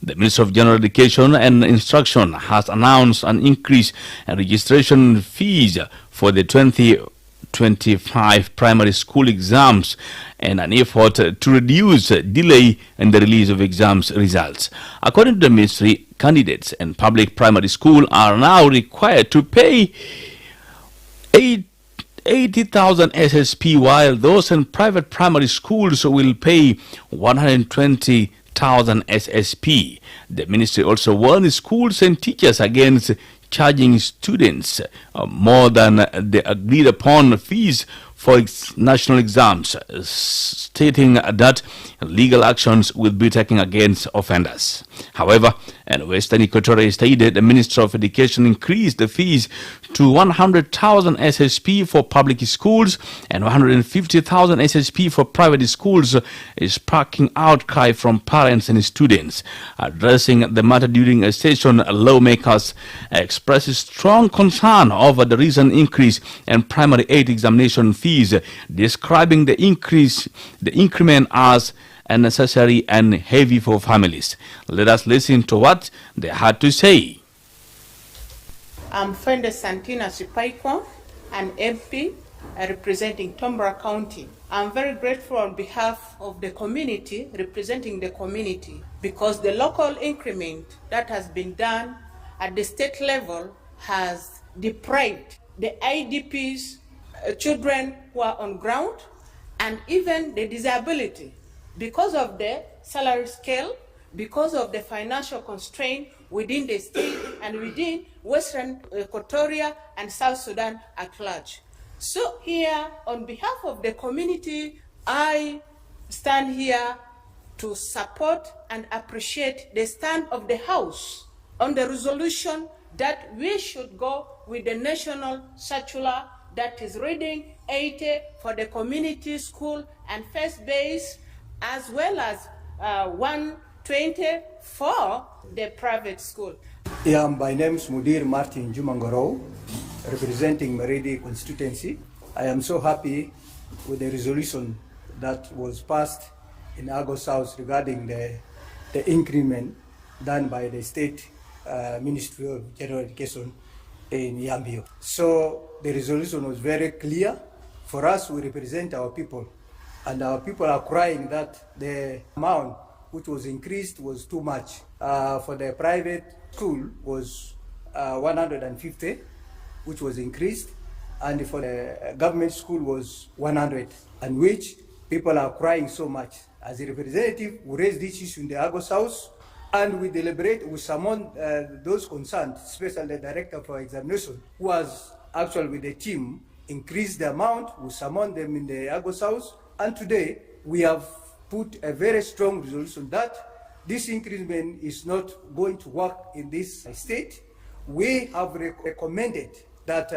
Speaker 1: The Minister of General Education and Instruction has announced an increase in registration fees for the 2025 primary school exams and an effort to reduce delay in the release of exams results. According to the ministry, candidates in public primary school are now required to pay 80,000 SSP, while those in private primary schools will pay 120,000 SSP. The ministry also warned schools and teachers against charging students more than the agreed upon fees for national exams, stating that legal actions will be taken against offenders. However, in Western Equatorial State, the Minister of Education increased the fees to 100,000 SSP for public schools and 150,000 SSP for private schools, sparking outcry from parents and students. Addressing the matter during a session, lawmakers expressed strong concern over the recent increase in primary aid examination fees, describing the increment as unnecessary and heavy for families. Let us listen to what they had to say.
Speaker 2: I'm Fende Santina Sipaikwa, an MP representing Tombra County. I'm very grateful on behalf of the community, representing the community, because the local increment that has been done at the state level has deprived the IDPs, children who are on ground, and even the disability, because of the salary scale, because of the financial constraint within the state and within Western Equatoria and South Sudan at large. So here, on behalf of the community, I stand here to support and appreciate the stand of the House on the resolution that we should go with the national circular that is reading 80 for the community school and first base, as well as 120 for the private school.
Speaker 3: Yeah, my name is Mudir Martin Jumangoro, representing Maridi constituency. I am so happy with the resolution that was passed in Argo South regarding the increment done by the state Ministry of General Education in Yambio. So the resolution was very clear. For us, we represent our people, and our people are crying that the amount which was increased was too much. For the private school was 150, which was increased, and for the government school was 100, and which people are crying so much. As a representative, we raised this issue in the Argos House, and we deliberate, we summon those concerned, especially the director for examination, who was actually with the team, increased the amount, we summoned them in the Argos House, and today we have put a very strong resolution that this increment is not going to work in this state. We have recommended that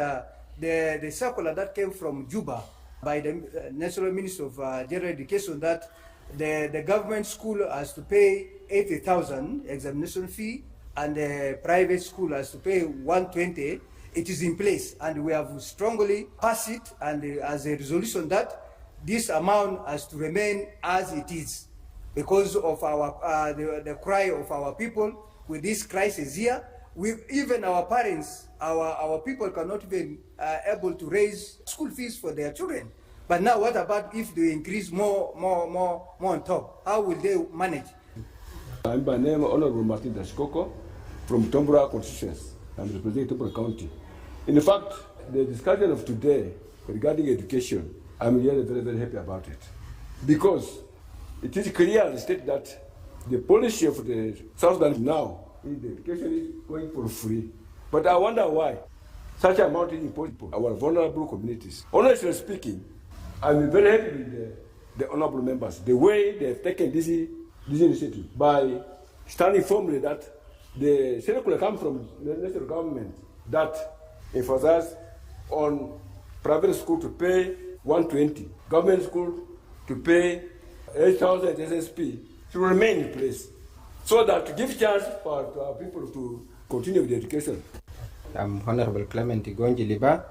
Speaker 3: the circular that came from Juba by the National Ministry of General Education, that the government school has to pay 80,000 examination fee and the private school has to pay 120. It is in place, and we have strongly passed it, and as a resolution that this amount has to remain as it is because of our the cry of our people with this crisis here. Even our parents, our people cannot even able to raise school fees for their children. But now, what about if they increase more on top? How will they manage?
Speaker 19: I'm by name Honorable Martin Dashkoko from Tombora constituency. I'm representing Tombora County. In fact, the discussion of today regarding education, I'm really very, very happy about it. Because it is clear the state that the policy of the South Sudan now, the education is going for free. But I wonder why such amount is imposed on our vulnerable communities. Honestly speaking, I'm very happy with the honorable members, the way they have taken this initiative by standing firmly that the circular comes from the national government that emphasizes on private school to pay 120, government school to pay 8,000 SSP to remain in place, so that to give chance for our people to continue with the education.
Speaker 4: I'm Honorable Clement Igonji Liba,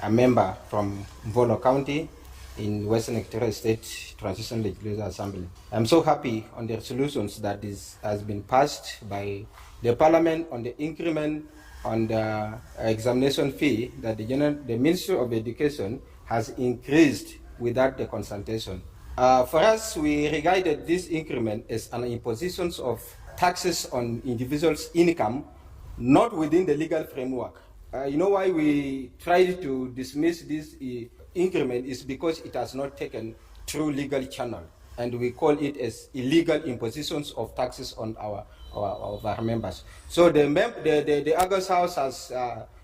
Speaker 4: a member from Mvolo County in Western Equatorial State Transition Legislative Assembly. I'm so happy on the resolutions that has been passed by the Parliament on the increment on the examination fee that the Ministry of Education has increased without the consultation. For us, we regarded this increment as an imposition of taxes on individuals' income, not within the legal framework. You know why we tried to dismiss this increment is because it has not taken through legal channel, and we call it as illegal impositions of taxes on our members. So the August House has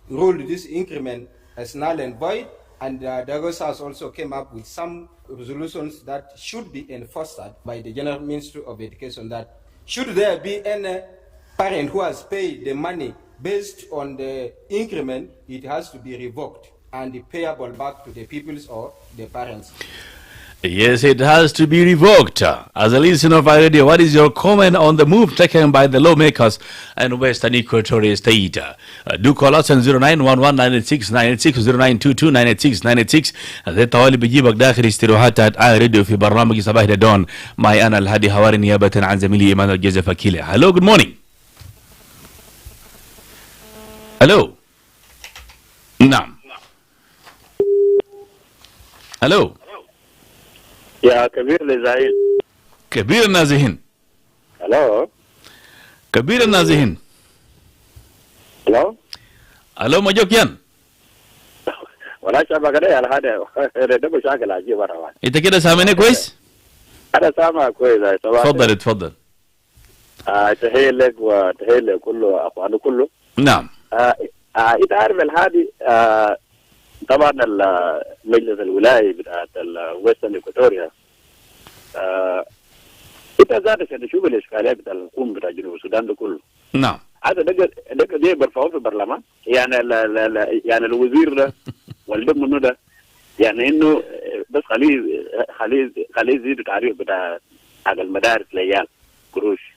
Speaker 4: ruled this increment as null and void, and the August House also came up with some resolutions that should be enforced by the General Ministry of Education, that should there be any parent who has paid the money based on the increment, it has to be revoked and payable back to the pupils or the parents.
Speaker 1: Yes, it has to be revoked. As a listener of Alhadi, what is your comment on the move taken by the lawmakers in Western Equatorial State? Do call us on 0911-986-986 0922-986-986. هذا الطوالي بيجيبك داخل استراحات راديو في برنامج صباح الدون معي أنا الهادي هواري نيابة عن زميلي إيمان الجزف كيلة. Hello, good morning. Hello. نعم. Hello.
Speaker 9: يا كبير لزعيل.
Speaker 1: كبير النازهين.
Speaker 9: الو.
Speaker 1: كبير النازهين.
Speaker 9: الو.
Speaker 1: الو مجوكيان.
Speaker 9: ولا شبكة ده على هذا ده مشاكل عجيبة روان.
Speaker 1: انت كده سامعني كويس؟
Speaker 9: أنا سامع كويس.
Speaker 1: تفضل.
Speaker 9: تحية لك وتحية لكل أخوانه كله.
Speaker 1: نعم.
Speaker 9: انت عارف الهادي طبعا المجلس الولايي بتاعت الويسترن اكواتوريا انت ذاتك تشوف الاشكاليه بتاع الحكومه بتاع جنوب السودان ده كله.
Speaker 1: نعم.
Speaker 9: هذا ده برفعوه في البرلمان، يعني يعني الوزير ده والده منه ده يعني انه بس خليه يزيدوا تعريف بتاع المدارس للعيال قروش.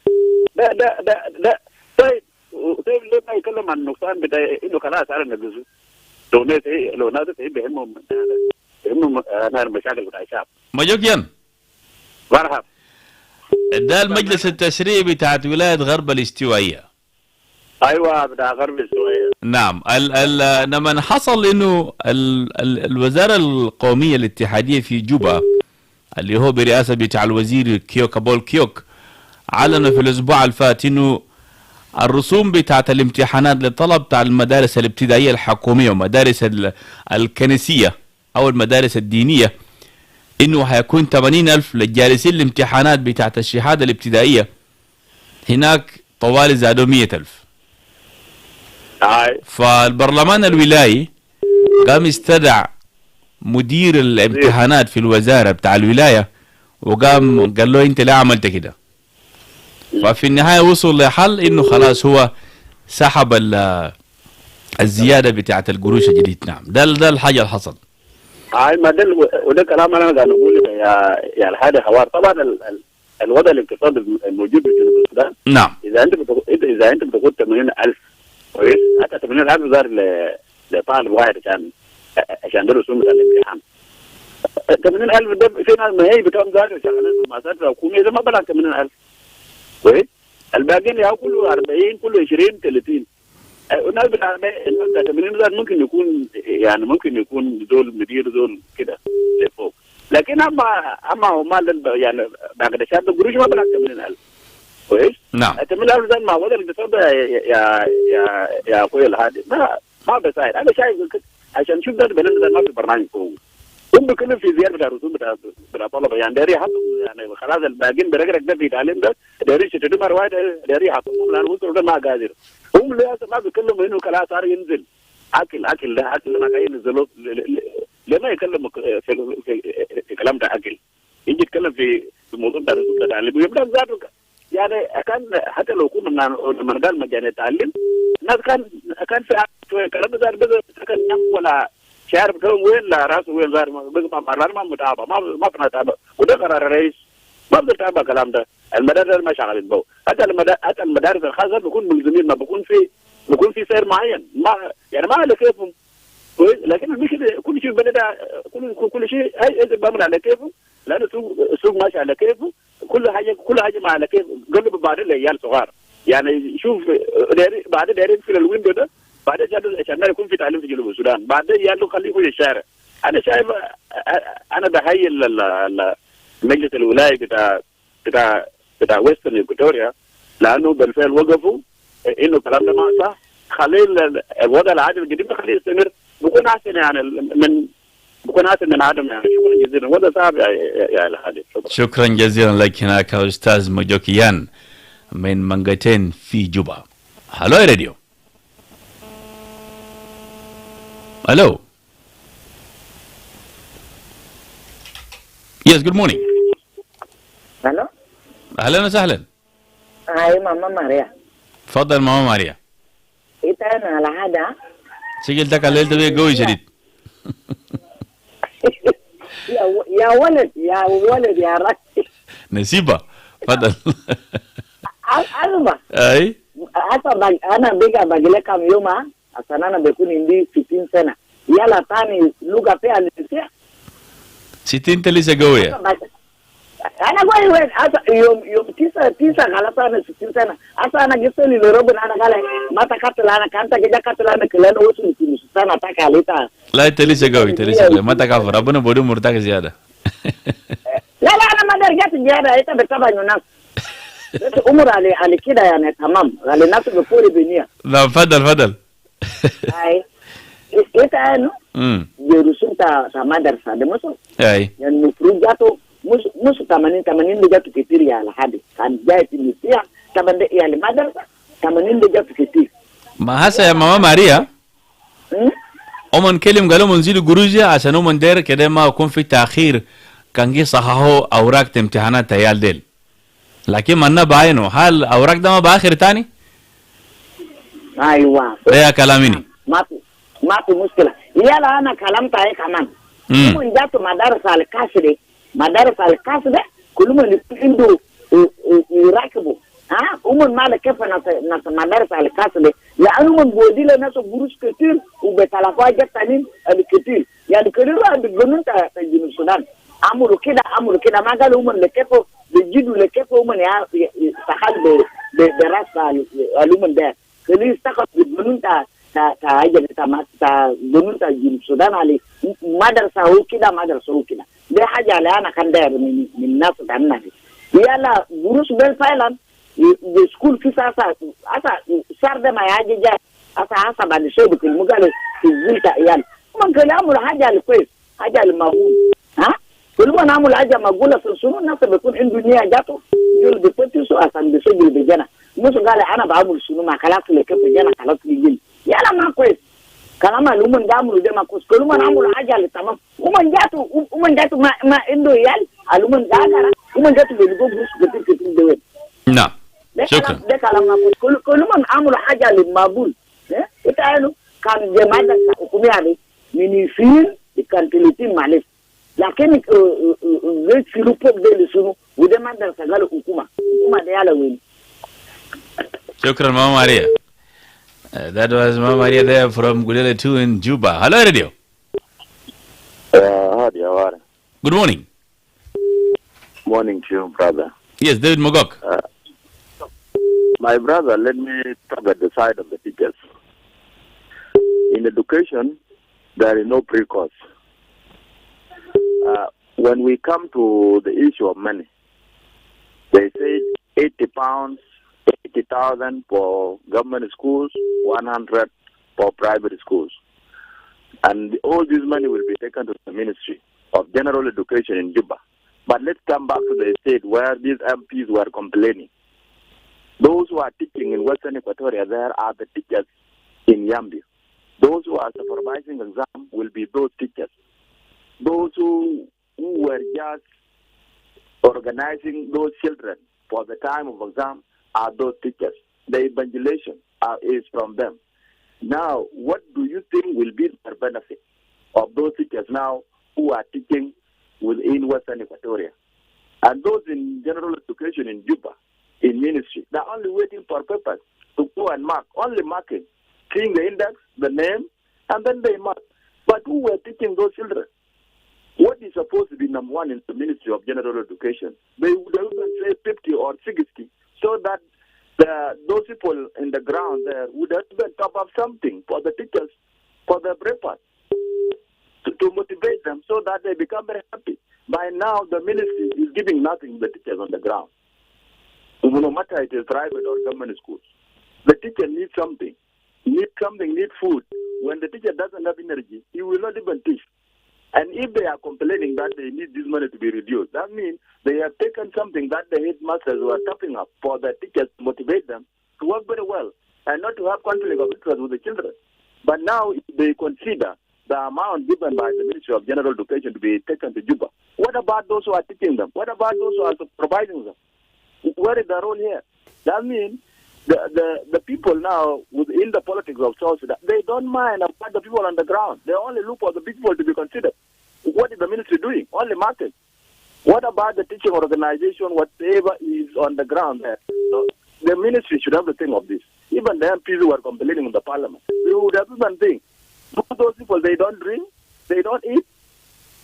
Speaker 9: ده طيب لما يتكلم عن النقصان بتاع انه خلاص على النجزو لو ناس بيهمهم انا المشاكل بتاع الشعب.
Speaker 1: مجوكيان.
Speaker 9: مرحبا.
Speaker 1: ده المجلس التشريعي بتاعت ولاية غرب الاستوائية.
Speaker 9: ايوه بتاع غرب الاستوائية.
Speaker 1: نعم. لما حصل انه الوزارة القومية الاتحادية في جوبا اللي هو برئاسة بتاع الوزير كيوك أبول كيوك علنوا في الاسبوع الفات انه الرسوم بتاعت الامتحانات للطلب بتاع المدارس الابتدائية الحكومية ومدارس الكنسية أو المدارس الدينية إنه هيكون 80,000 للجالسين الامتحانات بتاعت الشهادة الابتدائية. هناك طوالي زادوا 100,000. فالبرلمان الولايي قام استدعى مدير الامتحانات في الوزارة بتاع الولاية وقام قال له انت لا عملت كده. ففي النهاية وصل لحل انه خلاص هو سحب الزيادة بتاعت القروش الجديد. نعم ده الحاجة اللي حصل.
Speaker 9: ما ده وده كلام انا قاعد اقول يا الحادي حوار. طبعا الوضع الاقتصادي الموجود في جنوب السودان.
Speaker 1: نعم.
Speaker 9: اذا انت بتاخد 80,000 كويس، حتى 80,000 زار لطالب واحد عشان ده رسوم الامتحان. 80,000 ده في ناس ما هي بكم زار شغالين في المؤسسات الحكوميه اذا ما بلغ 80,000 كويس. الباقيين يا كله 40 كله 20 30. الناس بتاع 80 زار ممكن يكون زول مدير زول كده لفوق. لكن اما هو مال يعني بعد شهاده القروش ما بلغ 80,000 كويس.
Speaker 1: نعم.
Speaker 9: 80,000 زي ما هو ده الاقتصاد يا اخوي الهادي ما بساعد. انا شايف عشان شوف ده البلد ده ما في برنامج فوق. هم بيتكلم في زياده بتاع الرسوم بتاع طلبه يعني داري حطوا يعني خلاص الباقيين برقرق ده في تعليم ده داري يشتروا مره واحده داري حطوا لان وصلوا ده ما قادر. هم للاسف ما بيتكلموا انه كلام صار ينزل اكل ده ما قاعد ينزلوا. ليه ما يتكلموا في كلام ده اكل؟ يجي يتكلم في موضوع ده الرسوم ده تعليم ويبدا ذاته يعني كان حتى لو كنا لما قال مجاني التعليم الناس كان في كلام ده كان ولا شعر بتوع وين لا راسه وين زار بقى ما متابع ما كنا نتابع. وده قرار الرئيس ما بنتابع الكلام ده. المدارس ما شغالين بو حتى المدارس الخاصه بيكون ملزمين ما بيكون في سير معين ما يعني ما على كيفهم كويس. لكن المشكله كل شيء بلد كل شيء اي بيعمل على كيفه لان السوق ماشي على كيفه. كل حاجه ما على كيف قلب بعد العيال صغار يعني شوف بعد دايرين في الويندو ده بعد عشان يكون في تعليم في جنوب السودان بعد يالو خليه في الشارع. انا شايف انا بهيئ مجلس الولايه بتاع ويسترن اكواتوريا لانه بالفعل وقفوا انه الكلام ده ما صح. خليه الوضع العادي القديم خليه يستمر بكون احسن يعني بكون احسن من عدم يعني. شكرا جزيلا. وضع صعب يا الحادي.
Speaker 1: شكرا جزيلا لك هناك استاذ مجوكيان من منغتين في جوبا. هلو يا راديو. Hello. Yes, good morning.
Speaker 8: Hello.
Speaker 1: أهلا وسهلا.
Speaker 8: هاي ماما ماريا.
Speaker 1: تفضل ماما ماريا.
Speaker 8: إنت أنا على هذا.
Speaker 1: سجلتك الليل تبي قوي شديد.
Speaker 8: يا ولد يا رجل.
Speaker 1: نسيبة. تفضل.
Speaker 8: أسمع.
Speaker 1: أي.
Speaker 8: أنا بقى كم يوم عشان أنا بكون عندي 60 سنة. يلا تاني لغة فيها لسه.
Speaker 1: 60 لسه قوية.
Speaker 8: أنا قوي وين؟ يوم 9 خلاص أنا 60 سنة. أنا جبت لي لروبن أنا قال ما تكتل أنا كنت كذا كتل أنا كلنا وصل 60 سنة تكاليتا.
Speaker 1: لا أنت لسه قوي لسه ما تكافر ربنا بدو مرتاح زيادة.
Speaker 8: لا أنا ما درجات زيادة أنت بتتابع الناس. عمر على كده يعني تمام على الناس بفوري بنية.
Speaker 1: لا فضل.
Speaker 8: أي. إنت أنو. جرسوم تا مدرسة ده مسوا.
Speaker 1: أي.
Speaker 8: يعني المفروض جاتو مش 80 ده جاتو كتير يا الحادي. كان جاي في المسيح 80 يعني مدرسة 80 ده جاتو كتير.
Speaker 1: ما هسه يا ماما ماريا. ومن كلم قالوا منزلوا قروجة عشان ومن دير كده ما يكون في تأخير كان جي صححوا أوراق امتحانات تيال ديل. لكن منا بعينه هل أوراق ده ما بآخر تاني؟
Speaker 8: أيوة.
Speaker 1: ده كلاميني.
Speaker 8: ما في مشكلة. يلا أنا كلام تاعي كمان. من جاتو مدارس الكاسدة كلهم عنده يراكبوا. ومن مالك كيف ناس مدارس الكاسدة لأنه من بودي لناس بروش كتير وبتلقوا جتانين كتير يعني كلهم بيقولون تجين السودان عملوا كده ما قالوا من لكيفوا بيجيدوا لكيفوا من يستخل براس الومن ده كلهم استخل بيقولون تا جنون تا جنوب السودان على مدرسة هو كده ده حاجة اللي أنا كان داير من الناس تعملها يلا بروس بيل فعلا the school fees asa sarda ma yaji ja asa ba da shebu kin mugale kizita iyal kuma kale amul haja al kwes haja al magu ha kullu na amul haja magula sunu na sabe kun in duniya jato jul de poti so asan de so jul de jana musu gale ana ba amul sunu ma kala kule ke jana kala kule gil yala ma kwes kana ma lumun da amul de ma kus kullu na amul haja al tamam umman jatu ma indo iyal alumun dagara umman jatu be go bus de kin de we
Speaker 1: نعم شكرا
Speaker 8: ده كلام كل من عملوا حاجه للمقبول قالوا كان جماعه حكوميه من فين كان 30 معلش لكن غير في روبوك ده لسنو وده ما ده قالوا حكومه ده يلا وين
Speaker 1: شكرا ماما ماريا. That was Mama Maria there from Gulele 2 in Juba. Hello, radio.
Speaker 7: Howdy, Hawari.
Speaker 1: Good morning.
Speaker 7: Morning to you, brother.
Speaker 1: Yes, David Mogok.
Speaker 7: My brother, let me talk at the side of the teachers. In education, there is no pre-course. When we come to the issue of money, they say 80 pounds, 80,000 for government schools, 100 for private schools. And all this money will be taken to the Ministry of General Education in Juba. But let's come back to the state where these MPs were complaining. Those who are teaching in Western Equatoria, there are the teachers in Yambia. Those who are supervising exam will be those teachers. Those who were just organizing those children for the time of exam are those teachers. The evangelization is from them. Now, what do you think will be the benefit of those teachers now who are teaching within Western Equatoria? And those in general education in Juba, in ministry, they're only waiting for papers to go and mark, only marking, seeing the index, the name, and then they mark. But who were teaching those children? What is supposed to be number one in the Ministry of General Education? They would even say 50 or 60, so that those people in the ground there would have been top up something for the teachers, for their breakfast, to motivate them so that they become very happy. By now, the ministry is giving nothing to the teachers on the ground. No matter it is private or government schools. The teacher needs something, need food. When the teacher doesn't have energy, he will not even teach. And if they are complaining that they need this money to be reduced, that means they have taken something that the headmasters were topping up for the teachers to motivate them to work very well and not to have conflict of interest with the children. But now they consider the amount given by the Ministry of General Education to be taken to Juba. What about those who are teaching them? What about those who are supervising them? Where is their role here? That means the people now within the politics of South Sudan, they don't mind about the people on the ground. They only look for the people to be considered. What is the ministry doing? Only market. What about the teaching organization, whatever is on the ground there? So the ministry should have to think of this. Even the MPs who are complaining in the parliament, we would have even think. Those people, they don't drink, they don't eat,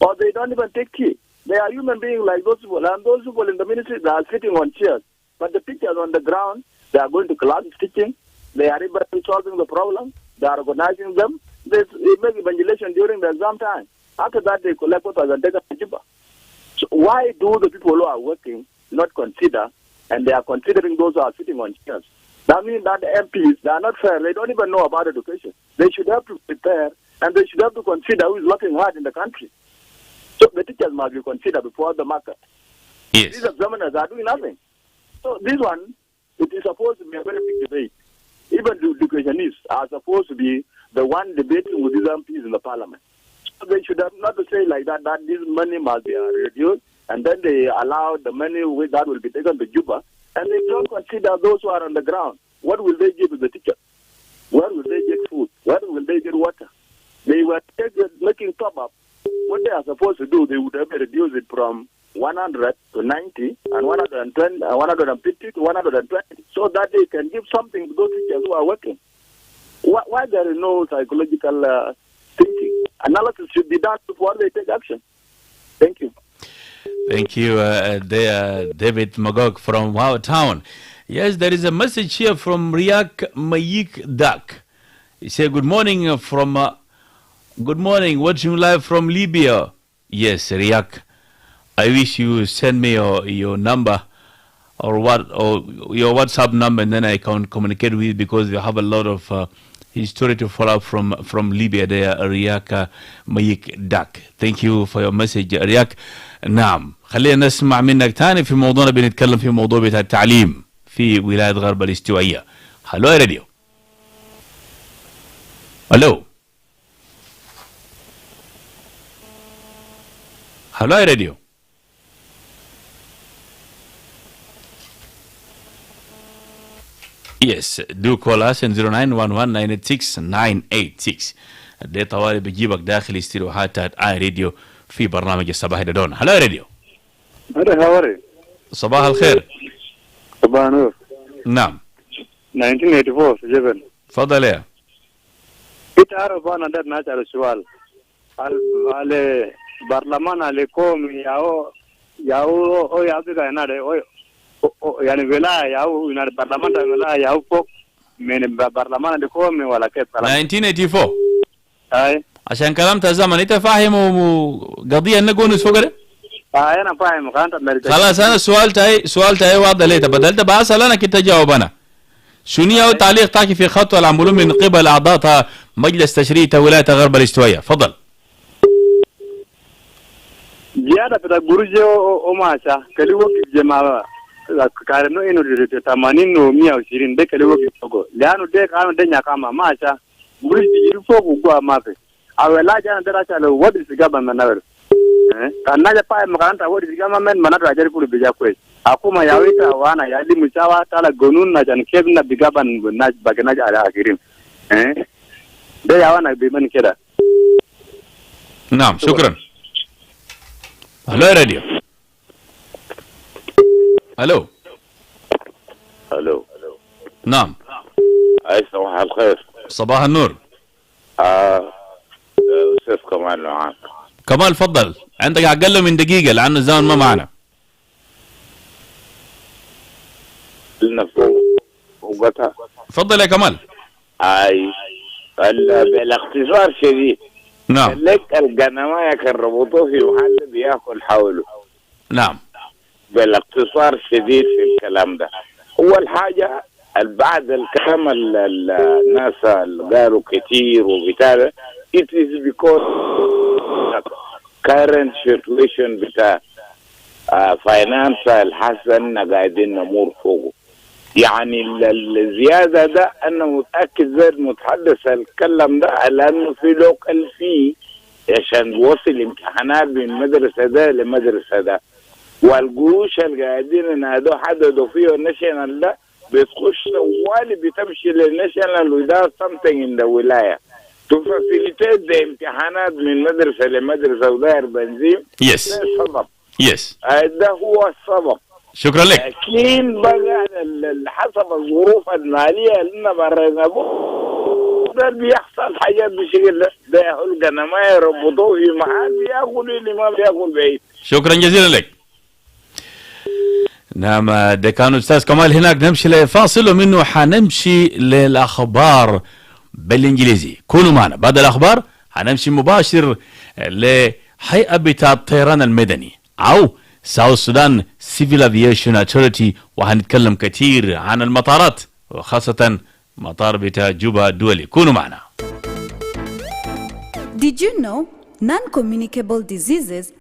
Speaker 7: or they don't even take tea. They are human beings like those people. And those people in the ministry, they are sitting on chairs. But the teachers on the ground, they are going to classes teaching. They are even solving the problem. They are organizing them. They make evangelization during the exam time. After that, they collect papers and take them to Juba. So why do the people who are working not consider, and they are considering those who are sitting on chairs? That means that the MPs, they are not fair. They don't even know about education. They should have to prepare, and they should have to consider who is working hard in the country. So the teachers must be considered before the market.
Speaker 1: Yes.
Speaker 7: These examiners are doing nothing. So this one, it is supposed to be a very big debate. Even the educationists are supposed to be the one debating with these MPs in the parliament. So they should have not to say like that this money must be reduced, and then they allow the money that will be taken to Juba, and they don't consider those who are on the ground. What will they give to the teacher? Where will they get food? Where will they get water? They were making top up. What they are supposed to do, they would have reduced it from 100 to 90 and 120, 150 to 120, so that they can give something to those teachers who are working. Why there is no psychological thinking? Analysis should be done before they take action. Thank you.
Speaker 1: Thank you, David Magog from Wow Town. Yes, there is a message here from Riak Mayik Dak. He said, good morning, watching live from Libya. Yes, Riak, I wish you send me your number or your WhatsApp number, and then I can communicate with you, because we have a lot of history to follow up from Libya there. Riyak Mayik Dak. Thank you for your message Riyak. نعم، خلينا نسمع منك تاني في موضوعنا. بنتكلم في موضوع بتاع التعليم في ولاية غرب الاستوائية. هلو يا راديو. هلو هلو يا راديو. Yes, do call us in 0911-986-986. ده طوالي بجيبك داخل استديوهات اي راديو في برنامج الصباح الدون. هلا يا راديو.
Speaker 20: هلا هاوري.
Speaker 1: صباح الخير.
Speaker 20: صباح النور.
Speaker 1: نعم.
Speaker 20: 1984 في جبل.
Speaker 1: تفضل يا.
Speaker 20: بتعرف انا ده ناجر السؤال. على برلمان عليكم ياو او يا بيجا هنا يعني ولاية ياو هنا البرلمان ده ولاية ياو فوق من البرلمان عليكم ولا كيف
Speaker 1: 1984.
Speaker 20: اي
Speaker 1: عشان كلامت الزمن انت فاهم قضيه نقول فوق ده؟
Speaker 20: انا فاهم كانت امريكا.
Speaker 1: خلاص انا سؤال تاعي واضح ليه بدلت بسال انا كنت اجاوب انا. شنو هو تعليق تاعك في خطوه العملون من قبل اعضاء مجلس تشريع ولايه غرب الاستوائيه؟ تفضل.
Speaker 20: زياده في البرج وماشا كلي وقت جماعه كارنو انه 80 و 120 ده كلي وقت فوق لانه ده كانوا دنيا كما ماشا برج يجي فوق وقوا ما في اولا جانا دراسه لو ودي سيغا منور كان نجا باي مكانتا ودي سيغا من منور اجري كل بيجا كويس akuma yawita wana yali msawa tala gonun na jan kebna bigaban na bagana ala akirim ده يا بمن كده.
Speaker 1: نعم شكرا. هلو يا راديو. هلو.
Speaker 21: هلو.
Speaker 1: نعم.
Speaker 21: أي صباح الخير.
Speaker 1: صباح النور.
Speaker 21: أستاذ كمال معاك.
Speaker 1: كمال فضل، عندك أقل من دقيقة لأن الزمن ما معنا.
Speaker 21: وقتها.
Speaker 1: تفضل يا كمال.
Speaker 21: أي بالاختصار شديد.
Speaker 1: نعم.
Speaker 21: لك القنوات كان ربطوه في محل بياكل حوله.
Speaker 1: نعم.
Speaker 21: بالاختصار شديد في الكلام ده. أول حاجة بعد الكلام الناس اللي قالوا كتير وبتاع it is because current situation بتاع finance الحسن قاعدين نمر فوقه. يعني الزيادة ده أنا متأكد زي المتحدث الكلام ده لأنه في لوكال فيه عشان يوصل امتحانات من مدرسة ده لمدرسة ده، والقروش اللي قاعدين نادوا حددوا فيه الناشونال ده بتخش طوالي بتمشي للناشونال وده something in the ولاية تفاسيليتيت ده امتحانات من مدرسة لمدرسة وداير بنزيم.
Speaker 1: يس.
Speaker 21: ده السبب.
Speaker 1: يس.
Speaker 21: ده هو السبب.
Speaker 1: شكرا لك.
Speaker 21: لكن بقى حسب الظروف المالية اللي مرينا ده بيحصل حاجات بشكل ده يقول ما يربطوه في محل بياكل اللي ما بياكل بعيد.
Speaker 1: شكرا جزيلا لك. نعم ده كان أستاذ كمال هناك. نمشي لفاصل ومنه حنمشي للأخبار بالإنجليزي. كونوا معنا بعد الأخبار حنمشي مباشر لهيئة بتاع الطيران المدني أو ساوث سودان سيفيل افيشن اتوريتي، وهنتكلم كثير عن المطارات وخاصة مطار بتاع جوبا الدولي. كونوا معنا.
Speaker 22: Did you know non-communicable diseases